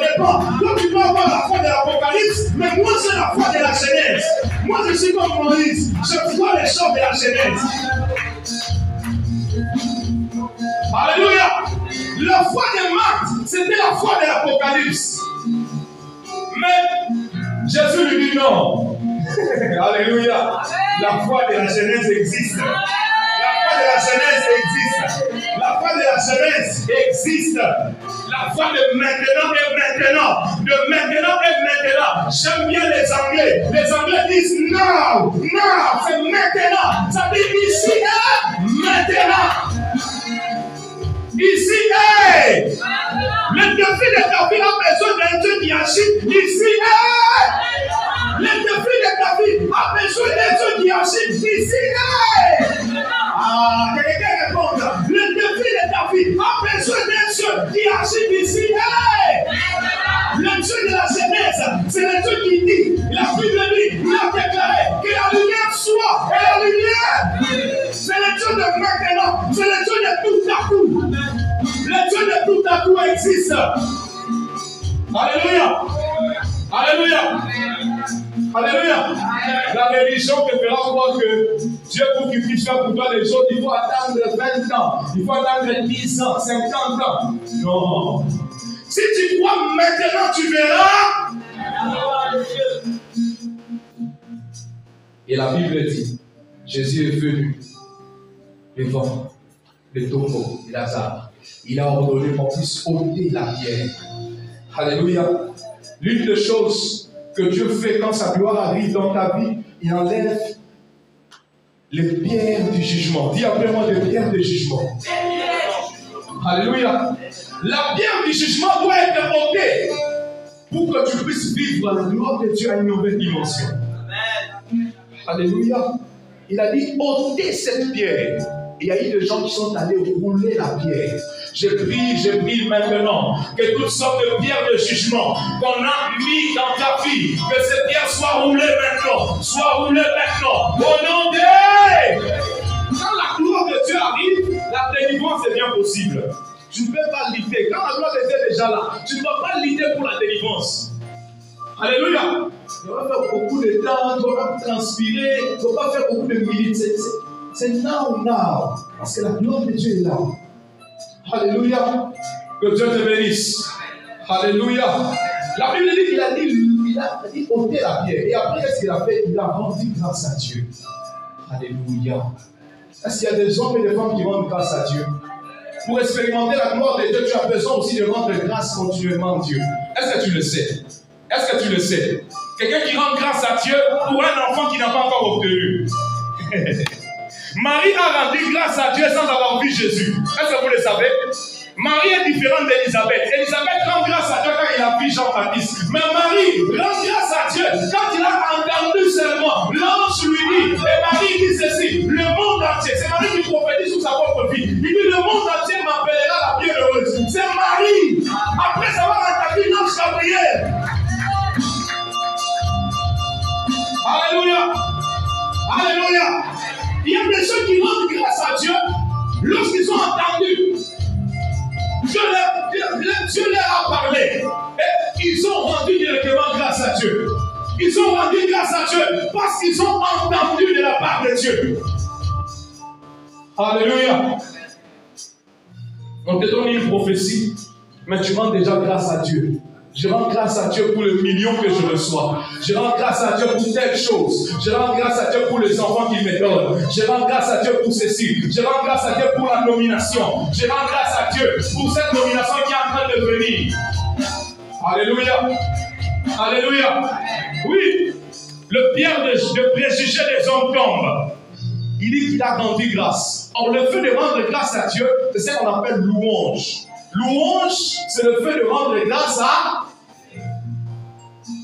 dépend. Donc, tu peux avoir la foi de l'Apocalypse, mais moi, j'ai la foi de la Genèse. Moi, je suis comme Moïse. Je vois les choses de la Genèse. Alléluia. La foi de Marthe, c'était la foi de l'Apocalypse. Mais Jésus lui dit non. Alléluia. La foi de la Genèse existe. La foi de la Genèse existe. La foi de maintenant et maintenant. J'aime bien les Anglais. Les Anglais disent now, c'est maintenant. Ça dit ici et maintenant. Ici et. Le défi de ta vie a besoin d'un Dieu qui agit ici et. Le défi de ta vie a besoin d'un Dieu qui agit ici et. Quelqu'un répond. Le défi de ta vie a besoin d'un Dieu qui agit ici et. Le Dieu de la Genèse, c'est le Dieu qui dit, la Bible dit, il a déclaré que la lumière soit et la lumière. C'est le Dieu de maintenant, c'est le Dieu de tout à coup. Le Dieu de tout à coup existe. Alléluia. La religion te fera croire que Dieu, pour qu'il puisse faire pour toi les choses, il faut attendre 20 ans, il faut attendre 10 ans, 50 ans. Non. Si tu crois maintenant, tu verras. Et la Bible dit, Jésus est venu devant le tombeau de Lazare. Il a ordonné qu'on puisse ôter la pierre. Alléluia. L'une des choses que Dieu fait quand sa gloire arrive dans ta vie, il enlève les pierres du jugement. Dis après moi, les pierres du jugement. Alléluia. La pierre du jugement doit être ôtée pour que tu puisses vivre la gloire de Dieu à une nouvelle dimension. Alléluia. Il a dit ôtez cette pierre. Il y a eu des gens qui sont allés rouler la pierre. Je prie maintenant que toutes sortes de pierres de jugement qu'on a mis dans ta vie, que ces pierres soient roulées maintenant. Au nom de... Quand la gloire de Dieu arrive, la délivrance est bien possible. Tu ne peux pas lutter. Quand la gloire de Dieu est déjà là, tu ne dois pas lutter pour la délivrance. Alléluia. Tu ne vas pas faire beaucoup de temps, tu ne vas pas transpirer, tu ne vas pas faire beaucoup de minutes. C'est now. Parce que la gloire de Dieu est là. Alléluia. Que Dieu te bénisse. Alléluia. La Bible dit qu'il a dit ôter la pierre. Et après, qu'est-ce qu'il a fait? Il a rendu grâce à Dieu. Alléluia. Est-ce qu'il y a des hommes et des femmes qui rendent grâce à Dieu? Pour expérimenter la gloire de Dieu, tu as besoin aussi de rendre grâce continuellement à Dieu. Est-ce que tu le sais? Quelqu'un qui rend grâce à Dieu pour un enfant qui n'a pas encore obtenu. Marie a rendu grâce à Dieu sans avoir vu Jésus. Est-ce que vous le savez? Marie est différente d'Élisabeth. Élisabeth rend grâce à Dieu quand il a vu Jean-Baptiste. Mais Marie rend grâce à Dieu quand il a entendu seulement. L'ange lui dit, et Marie dit ceci, le monde entier, c'est Marie qui prophétise sur sa propre vie. Il dit, le monde entier m'appellera la bienheureuse. C'est Marie, après avoir entendu l'ange Gabriel. Alléluia. Alléluia. Il y a des gens qui rendent grâce à Dieu lorsqu'ils ont entendu. Dieu leur a parlé. Et ils ont rendu directement grâce à Dieu. Ils ont rendu grâce à Dieu parce qu'ils ont entendu de la part de Dieu. Alléluia. On te donne une prophétie, mais tu rends déjà grâce à Dieu. Je rends grâce à Dieu pour le million que je reçois. Je rends grâce à Dieu pour telle chose. Je rends grâce à Dieu pour les enfants qu'il me donne. Je rends grâce à Dieu pour ceci. Je rends grâce à Dieu pour la nomination. Je rends grâce à Dieu pour cette nomination qui est en train de venir. Alléluia. Alléluia. Oui, le pierre de préjugés des hommes tombe. Il dit qu'il a rendu grâce. Or, le fait de rendre grâce à Dieu, c'est ce qu'on appelle louange. Louange, c'est le fait de rendre grâce à...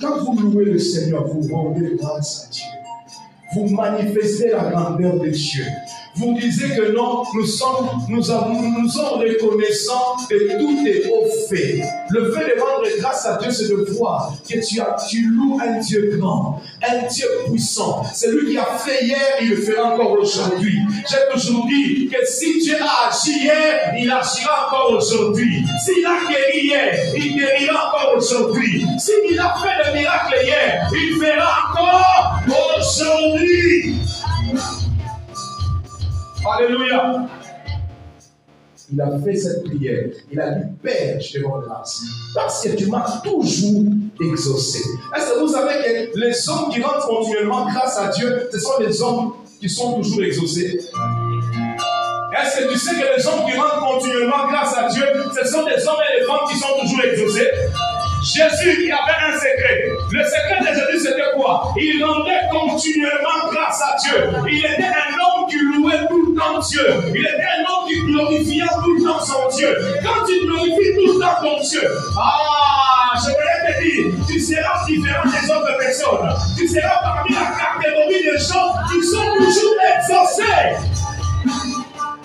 Quand vous louez le Seigneur, vous rendez grâce à Dieu. Vous manifestez la grandeur de Dieu. Vous disiez que non, nous sommes reconnaissants de tous tes hauts faits. Le fait de rendre grâce à Dieu, c'est de voir que tu loues un Dieu grand, un Dieu puissant. C'est lui qui a fait hier, il le fera encore aujourd'hui. J'ai toujours dit que si Dieu a agi hier, il agira encore aujourd'hui. S'il a guéri hier, il guérira encore aujourd'hui. S'il a fait le miracle hier, il fera encore aujourd'hui. Alléluia. Il a fait cette prière. Il a dit, Père, je te rends grâce. Parce que tu m'as toujours exaucé. Est-ce que vous savez que les hommes qui rendent continuellement grâce à Dieu, ce sont les hommes qui sont toujours exaucés? Est-ce que tu sais que les hommes qui rendent continuellement grâce à Dieu, ce sont des hommes et des femmes qui sont toujours exaucés? Jésus, il avait un secret. Le secret de Jésus, c'était quoi? Il rendait continuellement grâce à Dieu. Il était un homme qui louait tout le temps Dieu. Il était un homme qui glorifiait tout le temps son Dieu. Quand tu glorifies tout le temps ton Dieu, je voulais te dire, tu seras différent des autres personnes. Tu seras parmi la catégorie des gens qui sont toujours exaucés.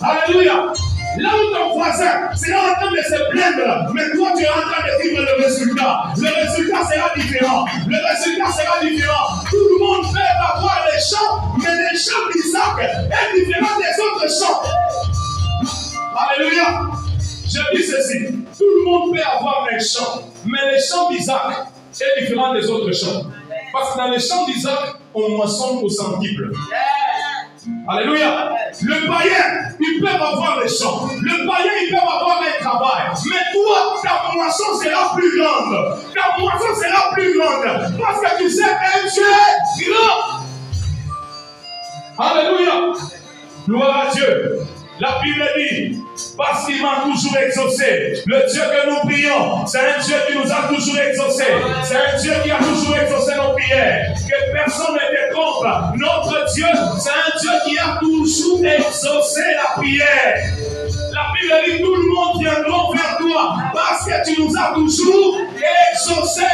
Alléluia. Là où ton voisin sera en train de se plaindre, mais toi tu es en train de vivre le résultat. Le résultat sera différent. Le résultat sera différent. Tout le monde peut avoir les chants, mais les chants d'Isaac est différent des autres chants. Alléluia. Je dis ceci. Tout le monde peut avoir les chants, mais les chants d'Isaac est différent des autres chants. Parce que dans les chants d'Isaac, on moissonne au centuple. Alléluia. Le païen, il peut avoir les champs. Le païen, il peut avoir un travail. Mais toi, ta moisson sera plus grande. Ta moisson sera plus grande. Parce que tu sais que Dieu est grand. Alléluia. Gloire à Dieu. La Bible dit, parce qu'il m'a toujours exaucé. Le Dieu que nous prions, c'est un Dieu qui nous a toujours exaucé. C'est un Dieu qui a toujours exaucé nos prières. Que personne ne te trompe. Notre Dieu, c'est un Dieu qui a toujours exaucé la prière. La Bible dit, tout le monde viendra vers toi parce que tu nous as toujours exaucé.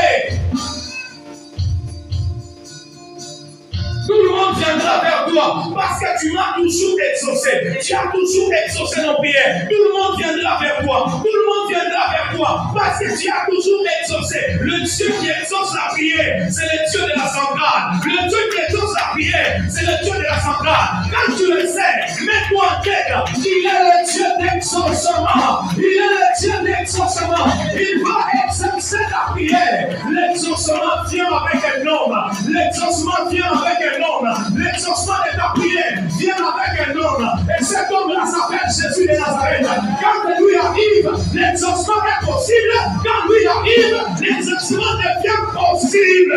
Tout le monde viendra vers toi parce que tu m'as toujours exaucé. Tu as toujours exaucé nos prières. Tout le monde viendra vers toi. Tout le monde viendra vers toi parce que tu as toujours exaucé. Le Dieu qui exauce la prière, c'est le Dieu de la centrale. Le Dieu qui exauce la prière, c'est le Dieu de la centrale. Quand tu le sais, mets-toi en tête. Il est le Dieu d'exaucement. Il est le Dieu d'exaucement. Il va exaucer la prière. L'exaucement vient avec un homme. L'exaucement vient avec un homme. L'exaucement de ta prière vient avec un homme. Et cet homme-là s'appelle Jésus de Nazareth. Quand lui arrive, l'exaucement est possible. Quand lui arrive, l'exaucement devient possible.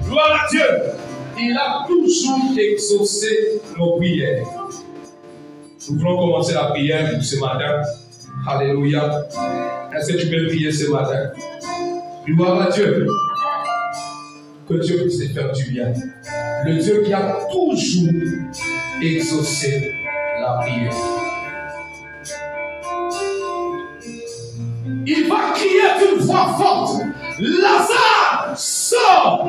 Gloire à Dieu. Il a toujours exaucé nos prières. Nous voulons commencer la prière pour ce matin. Alléluia. Est-ce que tu peux prier ce matin? Gloire à Dieu. Que Dieu puisse te faire du bien. Le Dieu qui a toujours exaucé la prière. Il va crier d'une voix forte. Lazare, sors!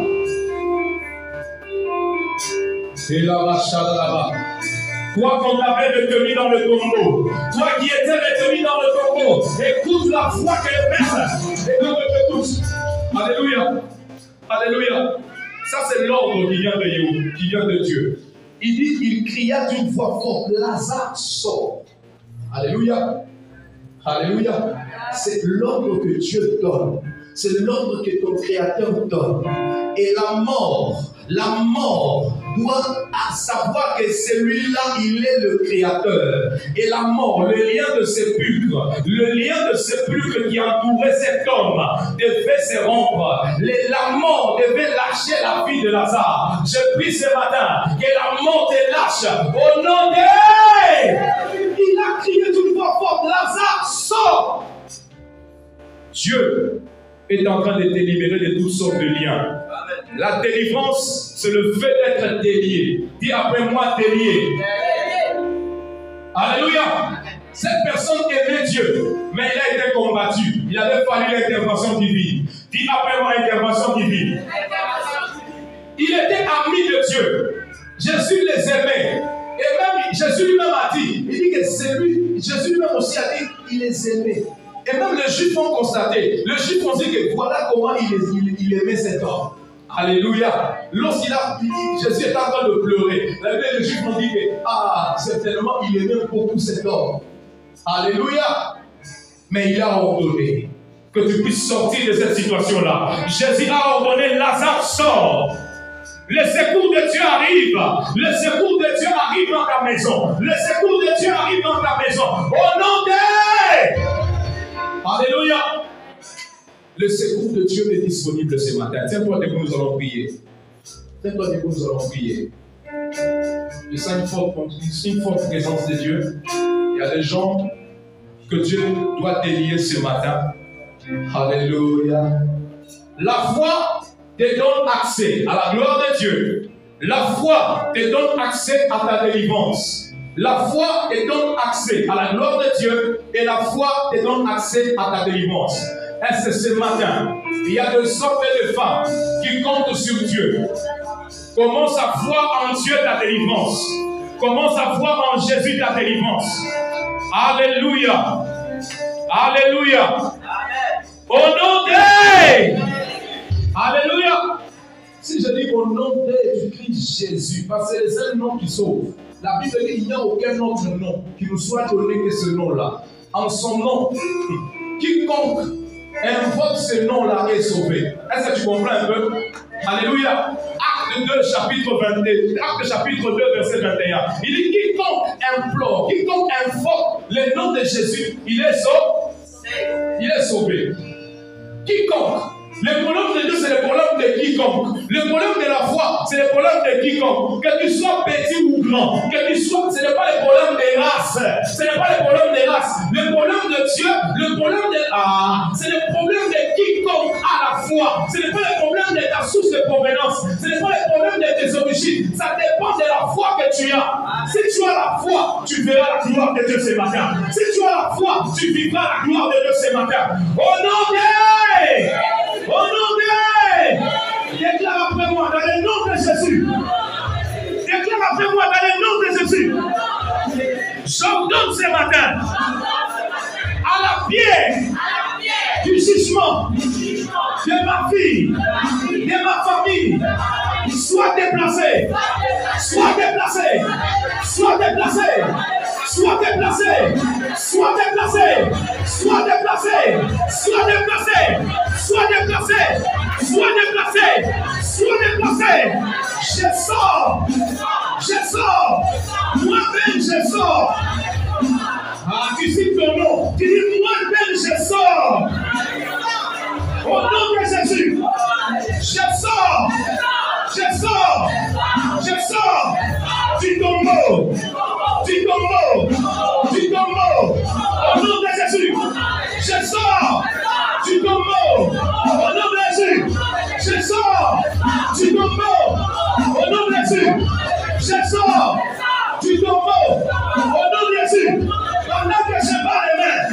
Et là-bas, là-bas. Toi qu'on avait retenu dans le tombeau, toi qui étais retenu dans le tombeau, écoute la voix que le Père et nous écoute. Alléluia. Alléluia. Ça c'est l'ordre qui vient de Dieu. Il dit, il cria d'une voix forte, Lazare sort. Alléluia. Alléluia. C'est l'ordre que Dieu donne. C'est l'ordre que ton Créateur donne. Et la mort doit savoir que celui-là, il est le Créateur. Et la mort, le lien de sépulcre qui entourait cet homme devait se rompre. La mort devait lâcher la vie de Lazare. Je prie ce matin que la mort te lâche. Au nom de... Il a crié d'une voix forte, Lazare, sors! Dieu est en train de te libérer de toutes sortes de liens. La délivrance, c'est le fait d'être délié. Dis après moi, délié. Alléluia. Cette personne aimait Dieu, mais il a été combattu. Il avait fallu l'intervention divine. Dis après moi, intervention divine. Il était ami de Dieu. Jésus les aimait. Et même Jésus lui-même a dit, il dit que c'est lui, Jésus lui-même aussi a dit, il les aimait. Et même les Juifs ont constaté, les Juifs ont dit que voilà comment il aimait cet homme. Alléluia. Jésus est en train de pleurer. Les Juifs ont dit que certainement il aimait beaucoup cet homme. Alléluia. Mais il a ordonné que tu puisses sortir de cette situation-là. Jésus a ordonné, Lazare sort. Le secours de Dieu arrive. Le secours de Dieu arrive dans ta maison. Le secours de Dieu arrive dans ta maison. Au nom de... Alléluia. Le secours de Dieu est disponible ce matin. Tiens-toi debout, nous allons prier. Tiens-toi debout, nous allons prier. Je sens une forte présence de Dieu. Il y a des gens que Dieu doit délier ce matin. Alléluia. La foi te donne accès à la gloire de Dieu. La foi te donne accès à ta délivrance. La foi te donne accès à la gloire de Dieu et la foi te donne accès à ta délivrance. Est-ce que ce matin, il y a de sortes de femmes qui comptent sur Dieu? Commence à voir en Dieu ta délivrance. Commence à voir en Jésus ta délivrance. Alléluia. Alléluia. Amen. Au nom de... Alléluia. Si je dis au nom de, tu cries Jésus, parce que c'est le seul nom qui sauve. La Bible dit qu'il n'y a aucun autre nom qui nous soit donné que ce nom-là. En son nom, quiconque invoque ce nom-là est sauvé. Est-ce que tu comprends un peu? Alléluia. Acte 2, chapitre 22, Acte chapitre 2, verset 21. Il dit quiconque implore, quiconque invoque le nom de Jésus, il est sauvé. Il est sauvé. Quiconque. Le problème de Dieu, c'est le problème de quiconque. Le problème de la foi, c'est le problème de quiconque. Que tu sois petit ou grand, que tu sois, ce n'est pas le problème des races. Ce n'est pas le problème des races. Le problème de Dieu, le problème de c'est le problème de quiconque a la foi. Ce n'est pas le problème de ta source de provenance. Ce n'est pas le problème de tes origines. Ça dépend de la foi que tu as. Si tu as la foi, tu verras la gloire de Dieu ce matin. Si tu as la foi, tu vivras la gloire de Dieu ce matin. Au nom de... Au nom de... Déclare après moi dans le nom de Jésus. Déclare après moi dans le nom de Jésus. J'ordonne ce matin à la pierre du jugement de ma fille, de ma famille, soit déplacée, soit déplacée, soit déplacée, soit déplacée, soit déplacée, soit déplacée, soit déplacée, soit déplacée, soit déplacée, soit déplacée. Je sors, moi-même je sors. Ah, tu cites ton nom, tu dis moi-même je sors. Au nom de Jésus, je sors du tombeau, au nom de Jésus, je sors du tombeau, au nom de Jésus, je sors du tombeau, au nom de Jésus, je sors du tombeau, au nom de Jésus, pendant que je bats les mains.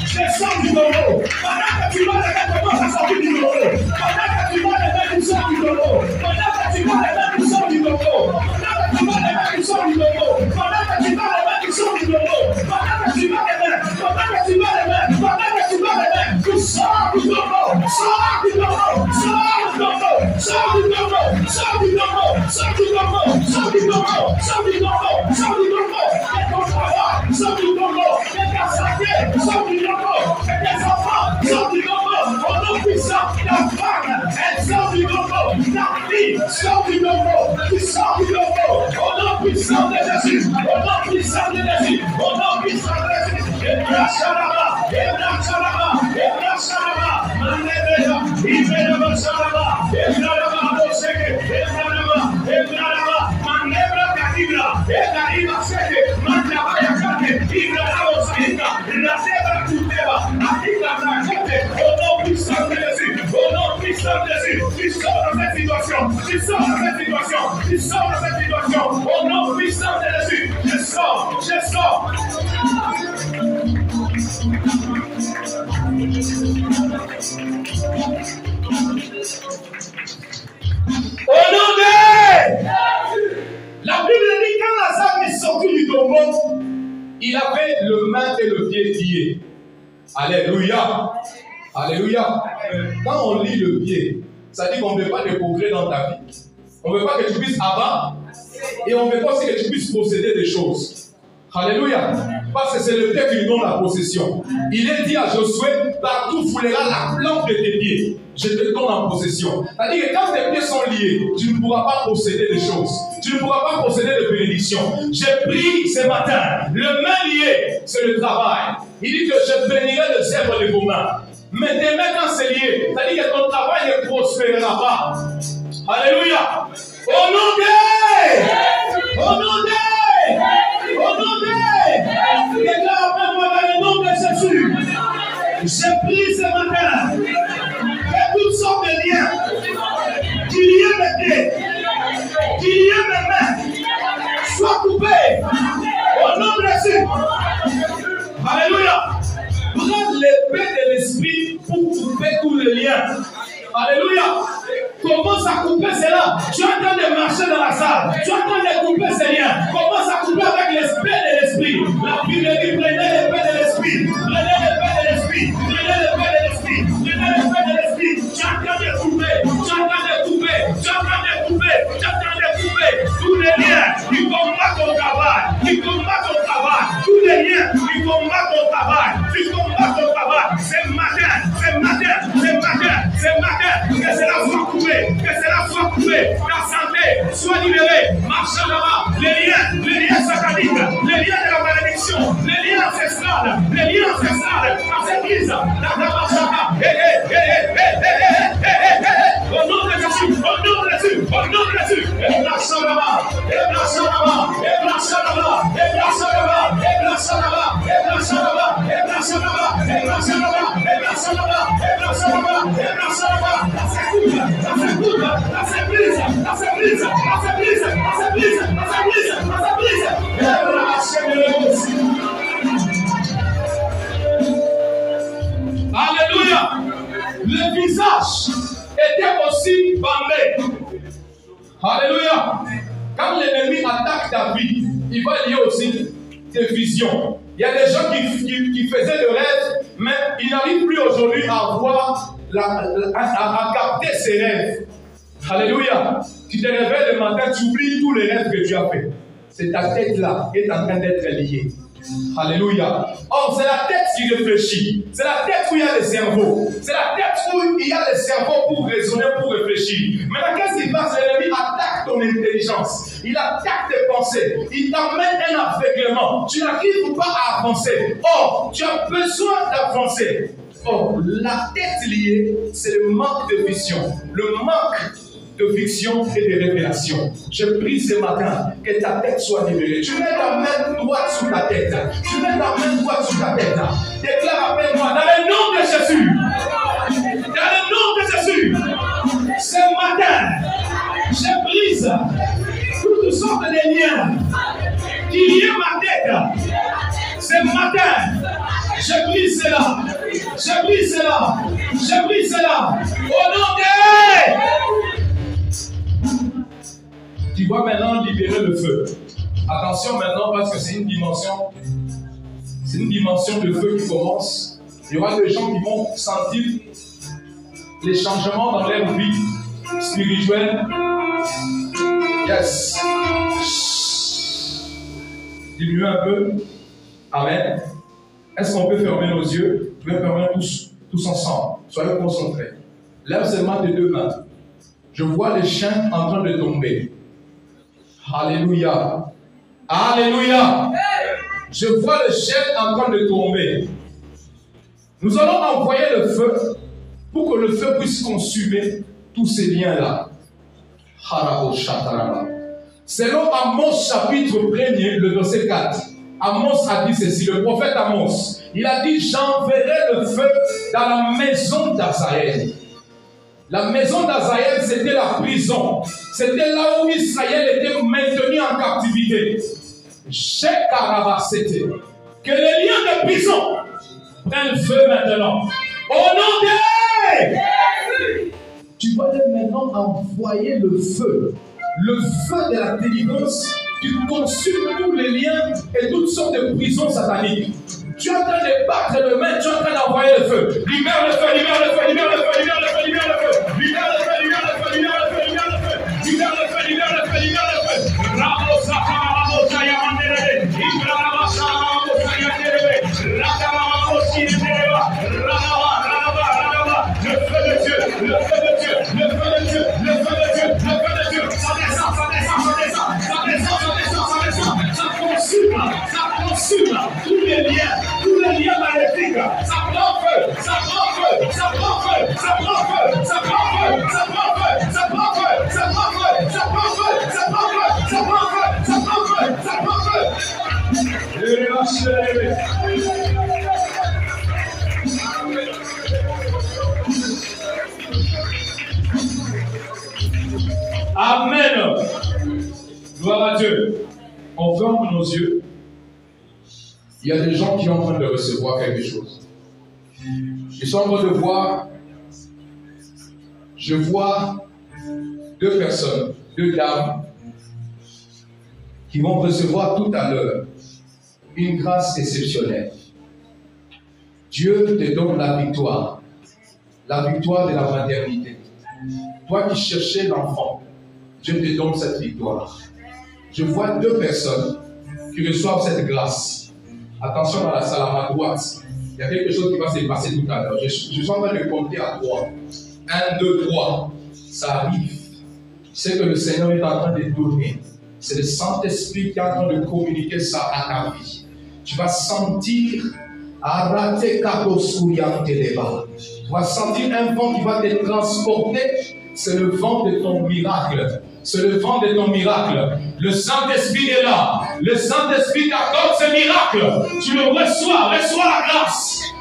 Je sors du tombeau. Pendant que tu vas les mains, commence à sortir du tombeau. Pendant que tu vas les mains, tu sors du tombeau. Pendant que tu vas les mains, tu sors du tombeau. Pendant que tu vas les mains, tu sors du tombeau. Pendant que tu vas les mains, tu sors du tombeau. Pendant que tu vas les mains, pendant que tu vas les mains, pendant que tu vas les mains, tu sors du tombeau. Sors du tombeau. Sors du tombeau. Sors du tombeau. Sors du tombeau. Sors du tombeau. Sors du tombeau. Sors du tombeau. Sors du tombeau. Et ton travail, sors du tombeau. Et ta santé, sors du tombeau. Et tes enfants sortent du tombeau. Au nom puissant, ta femme, elle sort du tombeau. Ta fille sort du tombeau. Tu sors du tombeau. Au nom puissant de Jésus. Au nom puissant de Jésus. Au nom puissant de Jésus. Et Bracharaba. Et Bracharaba. Et Bracharaba. Manebela. Ibelaba Charaba. Et Bralaba Boseke. Et Bralaba. Et Bralaba. Manebra Kadibra. Et Kariba Seke. Mandaba Yakate. Ibralaba Osika. La terre Kuteba. Akita Brakete. Au nom puissant de Jésus. Au nom puissant de Jésus. Tu sors de cette situation. Tu sors de cette situation. Tu sors de cette situation. Au nom puissant de Jésus. Je sors. Je sors. Au nom de... La Bible dit quand Lazare est sorti du tombeau, il avait le main et le pied liés. Alléluia. Alléluia. Quand on lit le pied, ça dit qu'on ne veut pas de progrès dans ta vie. On ne veut pas que tu puisses avancer et on ne veut pas aussi que tu puisses posséder des choses. Alléluia. Parce que c'est le Père qui lui donne la possession. Il est dit à Josué, partout foulera la plante de tes pieds. Je te donne en possession. C'est-à-dire que quand tes pieds sont liés, tu ne pourras pas posséder des choses. Tu ne pourras pas posséder de bénédictions. J'ai pris ce matin, le main lié, c'est le travail. Il dit que je bénirai les œuvres de vos mains. Mais tes mains quand c'est lié, c'est-à-dire que ton travail ne prospérera pas. Alléluia. Au nom de... Au nom de... Au nom de... Déclare après moi dans le nom de Jésus. J'ai pris ce matin que toutes sortes de liens qui lient mes pieds, qui lient mes mains, soient coupés. Au nom de Jésus. Alléluia. Prends l'épée de l'esprit pour couper tous les liens. Alléluia. Commence à couper cela. Tu es en train de marcher dans la salle. Tu es en train de couper ces liens. Commence à couper avec l'esprit de l'esprit. La Bible dit prenez l'épée de l'esprit. Prenez l'épée de l'esprit. Prenez l'épée de l'esprit. Prenez l'épée de l'esprit. Tu es en train de couper. Tu es en train de couper. Tu es en train de couper. Tu es en train de couper tous les liens qui combattent ton travail. Qui combattent ton travail. Tous les liens qui combattent ton travail. Qui combattent ton travail. C'est matin. C'est matin. C'est matin. C'est matin. Que cela soit coupé. Que cela soit coupé. Ta santé soit libérée. Marche là-bas. Les liens sataniques, les liens de la malédiction, les liens ancestrales, ta église. Alléluia. Le visage était aussi bandé. Alléluia. Quand l'ennemi attaque ta vie, il va lier aussi tes visions. Il y a des gens qui faisaient des rêves, mais ils n'arrivent plus aujourd'hui à voir, à capter ses rêves. Alléluia. Tu te réveilles le matin, tu oublies tous les rêves que tu as fait. C'est ta tête là qui est en train d'être liée. Alléluia. Or, c'est la tête qui réfléchit. C'est la tête où il y a le cerveau. C'est la tête où il y a le cerveau pour raisonner, pour réfléchir. Maintenant, qu'est-ce qui passe? L'ennemi attaque ton intelligence. Il attaque tes pensées. Il t'amène un aveuglement. Tu n'arrives pas à avancer. Or, tu as besoin d'avancer. Or, la tête liée, c'est le manque de vision. Le manque de fiction et de révélation. Je prie ce matin que ta tête soit libérée. Tu mets ta main droite sous ta tête. Tu mets ta main droite sous ta tête. Déclare après moi, dans le nom de Jésus. Dans le nom de Jésus. Ce matin, je brise toutes sortes de liens qui lient ma tête. Ce matin, je brise cela. Je brise cela. Je brise cela. Au nom de... Tu vas maintenant libérer le feu. Attention maintenant parce que c'est une dimension de feu qui commence. Il y aura des gens qui vont sentir les changements dans leur vie spirituelle. Yes. Diminue un peu. Amen. Est-ce qu'on peut fermer nos yeux? Vous pouvez fermer tous ensemble. Soyez concentrés. Lève seulement tes deux mains. Je vois les chaînes en train de tomber. Alléluia. Alléluia. Je vois les chaînes en train de tomber. Nous allons envoyer le feu pour que le feu puisse consumer tous ces liens-là. Selon Amos chapitre 1er, le verset 4, Amos a dit ceci, le prophète Amos, il a dit, j'enverrai le feu dans la maison d'Azaël. La maison d'Azaël, c'était la prison. C'était là où Israël était maintenu en captivité. Que les liens de prison prennent feu maintenant. Au nom de Jésus. Tu vas maintenant envoyer le feu de la délivrance qui consume tous les liens et toutes sortes de prisons sataniques. Tu es en train de battre le main, tu es en train d'envoyer le feu. Libère le feu, libère le feu, libère le feu, libère le feu, libère le feu. Libère le feu, libère le feu, libère le feu, libère le feu. Libère le feu, libère le feu, libère le feu. Rabosa, Rabosa, Yamanere. Ibrahima, Rabosa, Yamanere. Rakama, Osinera. Rava, Rava, Rava. Le feu de Dieu, le feu de Dieu, le feu de Dieu, le feu de Dieu, le feu de Dieu. Ça descend, ça descend, ça descend, ça descend, ça descend, ça descend. Ça consume tous les liens maléfiques. Ça prend feu, ça prend feu, ça prend feu, ça prend feu, ça prend feu, ça prend feu, ça prend feu, ça prend feu, ça prend feu, ça prend feu, ça prend feu, ça prend feu, ça prend Amen. Gloire à Dieu. On ferme nos yeux. Il y a des gens qui sont en train de recevoir quelque chose. Ils sont en train de voir. Je vois deux personnes, deux dames, qui vont recevoir tout à l'heure une grâce exceptionnelle. Dieu te donne la victoire de la maternité. Toi qui cherchais l'enfant, Dieu te donne cette victoire. Je vois deux personnes qui reçoivent cette grâce. Attention dans la salle à ma droite. Il y a quelque chose qui va se passer tout à l'heure. Je suis en train de compter à 3. 1, 2, 3. Ça arrive. C'est que le Seigneur est en train de donner. C'est le Saint-Esprit qui est en train de communiquer ça à ta vie. Tu vas sentir tu vas sentir un vent qui va te transporter. C'est le vent de ton miracle. C'est le vent de ton miracle. Le Saint-Esprit est là. Le Saint-Esprit t'accorde ce miracle. Tu le reçois. Reçois la grâce.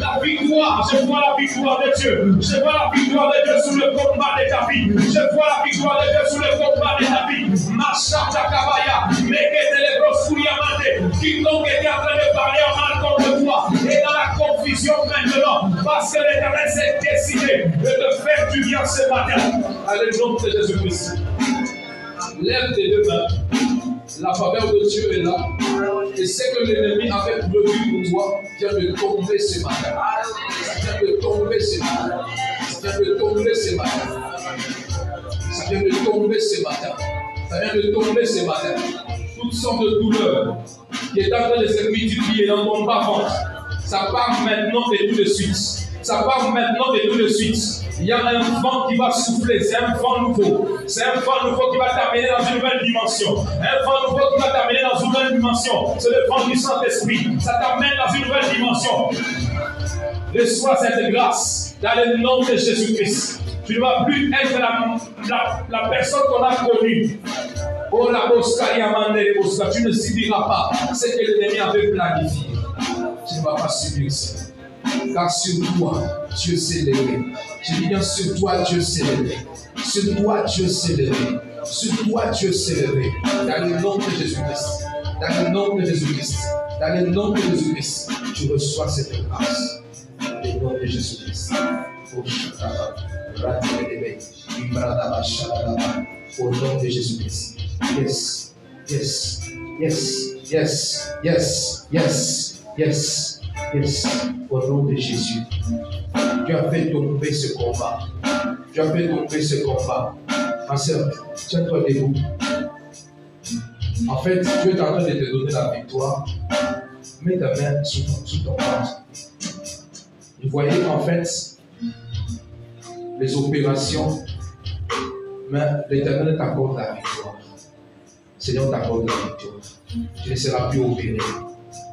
La victoire, je vois la victoire de Dieu. Je vois la victoire de Dieu sous le combat de ta vie. Je vois la victoire de Dieu sous le combat de ta vie. Machata Kabaya, quiconque était en train de parler en mal contre toi est dans la confusion maintenant. Parce que l'Éternel s'est décidé de te faire du bien ce matin. Allez, au nom de Jésus-Christ. Lève tes deux mains. La faveur de Dieu est là. Et ce que l'ennemi avait prévu pour toi vient de tomber ce matin. Ça vient de tomber ce matin. Ça vient de tomber ce matin. Ça vient de tomber ce matin. Ça vient de tomber ce matin. Toutes sortes de douleurs qui est en train de se multiplier dans ton bas-ventre. Ça part maintenant et tout de suite. Ça part maintenant et tout de suite. Il y a un vent qui va souffler, c'est un vent nouveau. C'est un vent nouveau qui va t'amener dans une nouvelle dimension. Un vent nouveau qui va t'amener dans une nouvelle dimension. C'est le vent du Saint-Esprit. Ça t'amène dans une nouvelle dimension. Reçois cette grâce dans le nom de Jésus-Christ. Tu ne vas plus être la personne qu'on a connue. Oh la Bosca, tu ne subiras pas ce que l'ennemi avait planifié. Tu ne vas pas subir ça. Car sur toi, Dieu s'est levé. Je dis bien sur toi, Dieu s'est levé. Sur toi, Dieu s'est levé. Sur toi, Dieu s'est levé. Dans le nom de Jésus-Christ. Dans le nom de Jésus-Christ. Dans le nom de Jésus-Christ. Tu reçois cette grâce. Dans le nom de Jésus-Christ. Au nom de Jésus-Christ. Yes. Yes. Yes. Yes. Yes. Yes. Yes. Yes. Au nom de Jésus. Tu as fait tomber ce combat. Tu as fait tomber ce combat. Ma soeur, tiens-toi debout. En fait, Dieu est en train de te donner la victoire. Mets ta main sous ton ventre. Vous voyez, en fait, les opérations, mais l'Éternel t'accorde la victoire. Seigneur t'accorde la victoire. Tu ne seras plus opéré.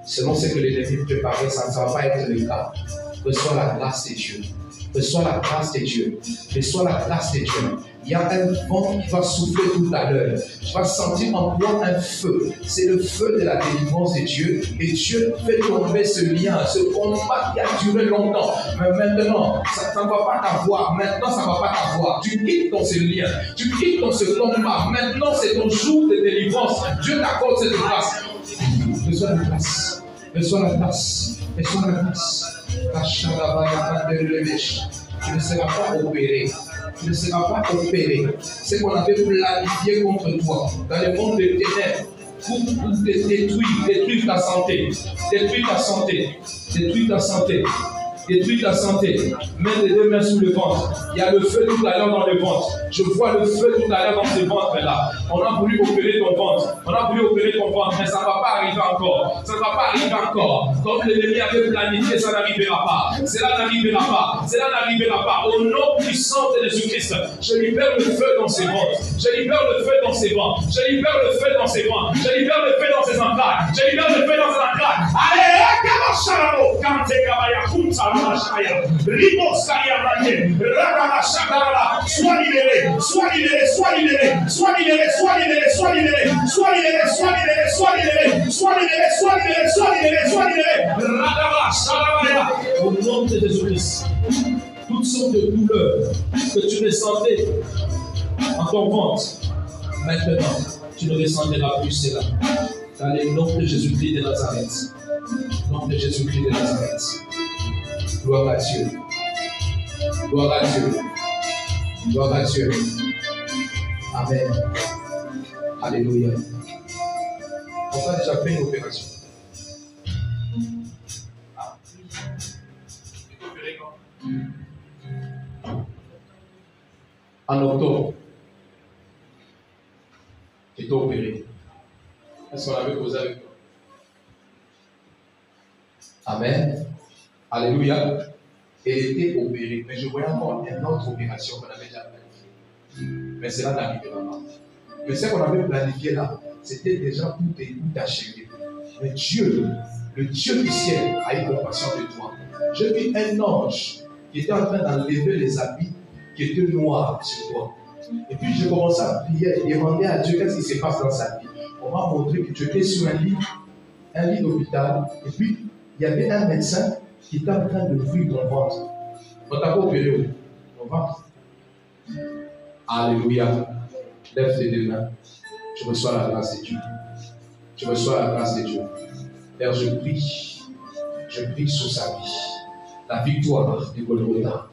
Selon ce que l'ennemi préparait, ça ne va pas être le cas. Reçois la grâce de Dieu. Reçois la grâce de Dieu. Reçois la grâce de Dieu. Il y a un vent qui va souffler tout à l'heure. Tu vas sentir en toi un feu. C'est le feu de la délivrance de Dieu. Et Dieu fait tomber ce lien, ce combat qui a duré longtemps. Mais maintenant, ça ne va pas t'avoir. Maintenant, ça ne va pas t'avoir. Tu quittes dans ce lien. Tu quittes dans ce combat. Maintenant, c'est ton jour de délivrance. Dieu t'accorde cette grâce. Reçois la grâce. Reçois la grâce. Reçois la grâce. Tu ne seras pas opéré. Tu ne seras pas opéré. C'est ce qu'on avait planifié contre toi dans le monde des ténèbres pour te détruire ta santé. Détruire ta santé. Détruire ta santé. Détruire ta santé. Mets les deux mains sous le ventre. Il y a le feu tout à l'heure dans le ventre. Je vois le feu tout à l'heure dans ce ventre-là. On a voulu opérer ton ventre. On a voulu opérer ton ventre, mais ça ne va pas arriver encore. Ça ne va pas arriver encore. Comme l'ennemi avait planifié, ça n'arrivera pas. Cela n'arrivera pas. Cela n'arrivera pas. Au nom puissant de Jésus-Christ, je libère le feu dans ses ventres. Je libère le feu dans ses ventres. Je libère le feu dans ses ventres. Je libère le feu dans ses entrailles. Je libère le feu dans ses entrailles. Allez, quand t'es kabaya, sois libéré, sois libéré, sois libéré, sois libéré, sois libéré, sois libéré, sois libéré, sois libéré, sois libéré, sois libéré, sois libéré, sois libéré, sois libéré. Au nom de Jésus-Christ, toutes sortes de douleurs que tu ressentais en ton ventre, maintenant, tu ne ressentiras plus cela. Dans le nom de Jésus-Christ de Nazareth. Nom de Jésus-Christ de Nazareth. Gloire à Dieu. Gloire à Dieu. Gloire à Dieu. Amen. Alléluia. On a déjà fait une opération. En octobre, j'étais opéré. Est-ce qu'on avait posé avec toi? Amen. Alléluia. Elle était opérée, mais je voyais encore une autre opération qu'on avait déjà planifiée. Mais cela n'arrivera pas. Mais ce qu'on avait planifié là, c'était déjà tout achevé. Mais Dieu, le Dieu du ciel, a eu compassion de toi. J'ai vu un ange qui était en train d'enlever les habits qui étaient noirs sur toi. Et puis j'ai commencé à prier et demander à Dieu qu'est-ce qui se passe dans sa vie. on m'a montré que tu étais sur un lit d'hôpital, et puis il y avait un médecin qui était en train d'ouvrir ton ventre. On t'a pas opéré ton ventre. Alléluia. Lève tes deux mains. Tu reçois la grâce de Dieu. Tu reçois la grâce de Dieu. Père, je prie sur sa vie. La victoire de Golgotha.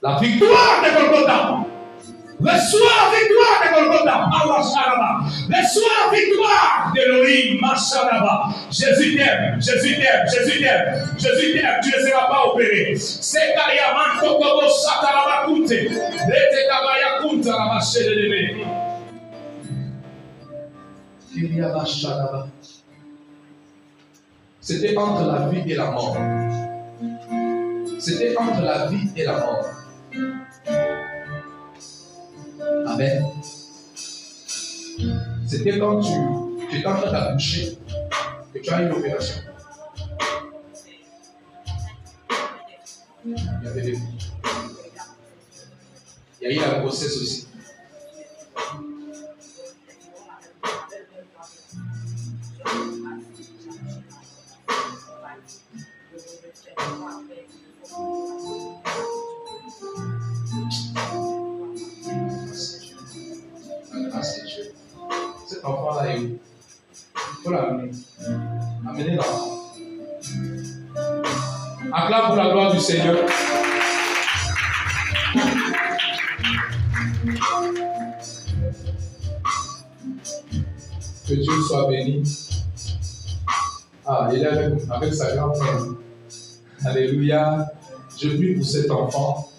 La victoire de Golgotha. Reçois la victoire de Golgotha. Reçois la victoire d'Elohim. Jésus t'aime. Jésus t'aime. Jésus t'aime. Jésus t'aime. Tu ne seras pas opéré. C'est Kariaman Kokobo Satarabakunte. Rete Kabaya Kunta la vache de l'aimer. C'était entre la vie et la mort. C'était entre la vie et la mort. Amen. C'était quand tu étais en train d'accoucher que tu as eu l'opération. Il y avait des vies. Il y a eu la grossesse aussi. La grâce de Dieu. Cet enfant-là est où? Il faut l'amener. Amenez l'enfant. Acclame pour la gloire du Seigneur. Que Dieu soit béni. Ah, il est avec sa grand-mère. Alléluia. Je prie pour cet enfant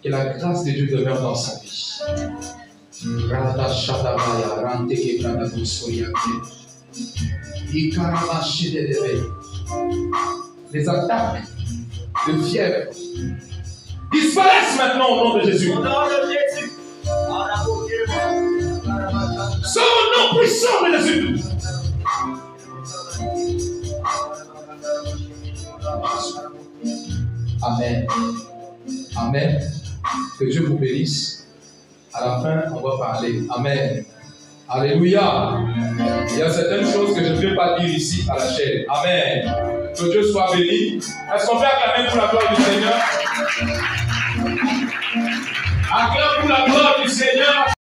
que la grâce de Dieu demeure dans sa vie. Les attaques de fièvre disparaissent maintenant au nom de Jésus. Au nom de Jésus. Sous le nom puissant de Jésus. Amen. Amen. Que Dieu vous bénisse. À la fin, on va parler. Amen. Alléluia. Il y a certaines choses que je ne vais pas dire ici à la chaîne. Amen. Que Dieu soit béni. Est-ce qu'on peut acclamer pour la gloire du Seigneur? Acclame pour la gloire du Seigneur.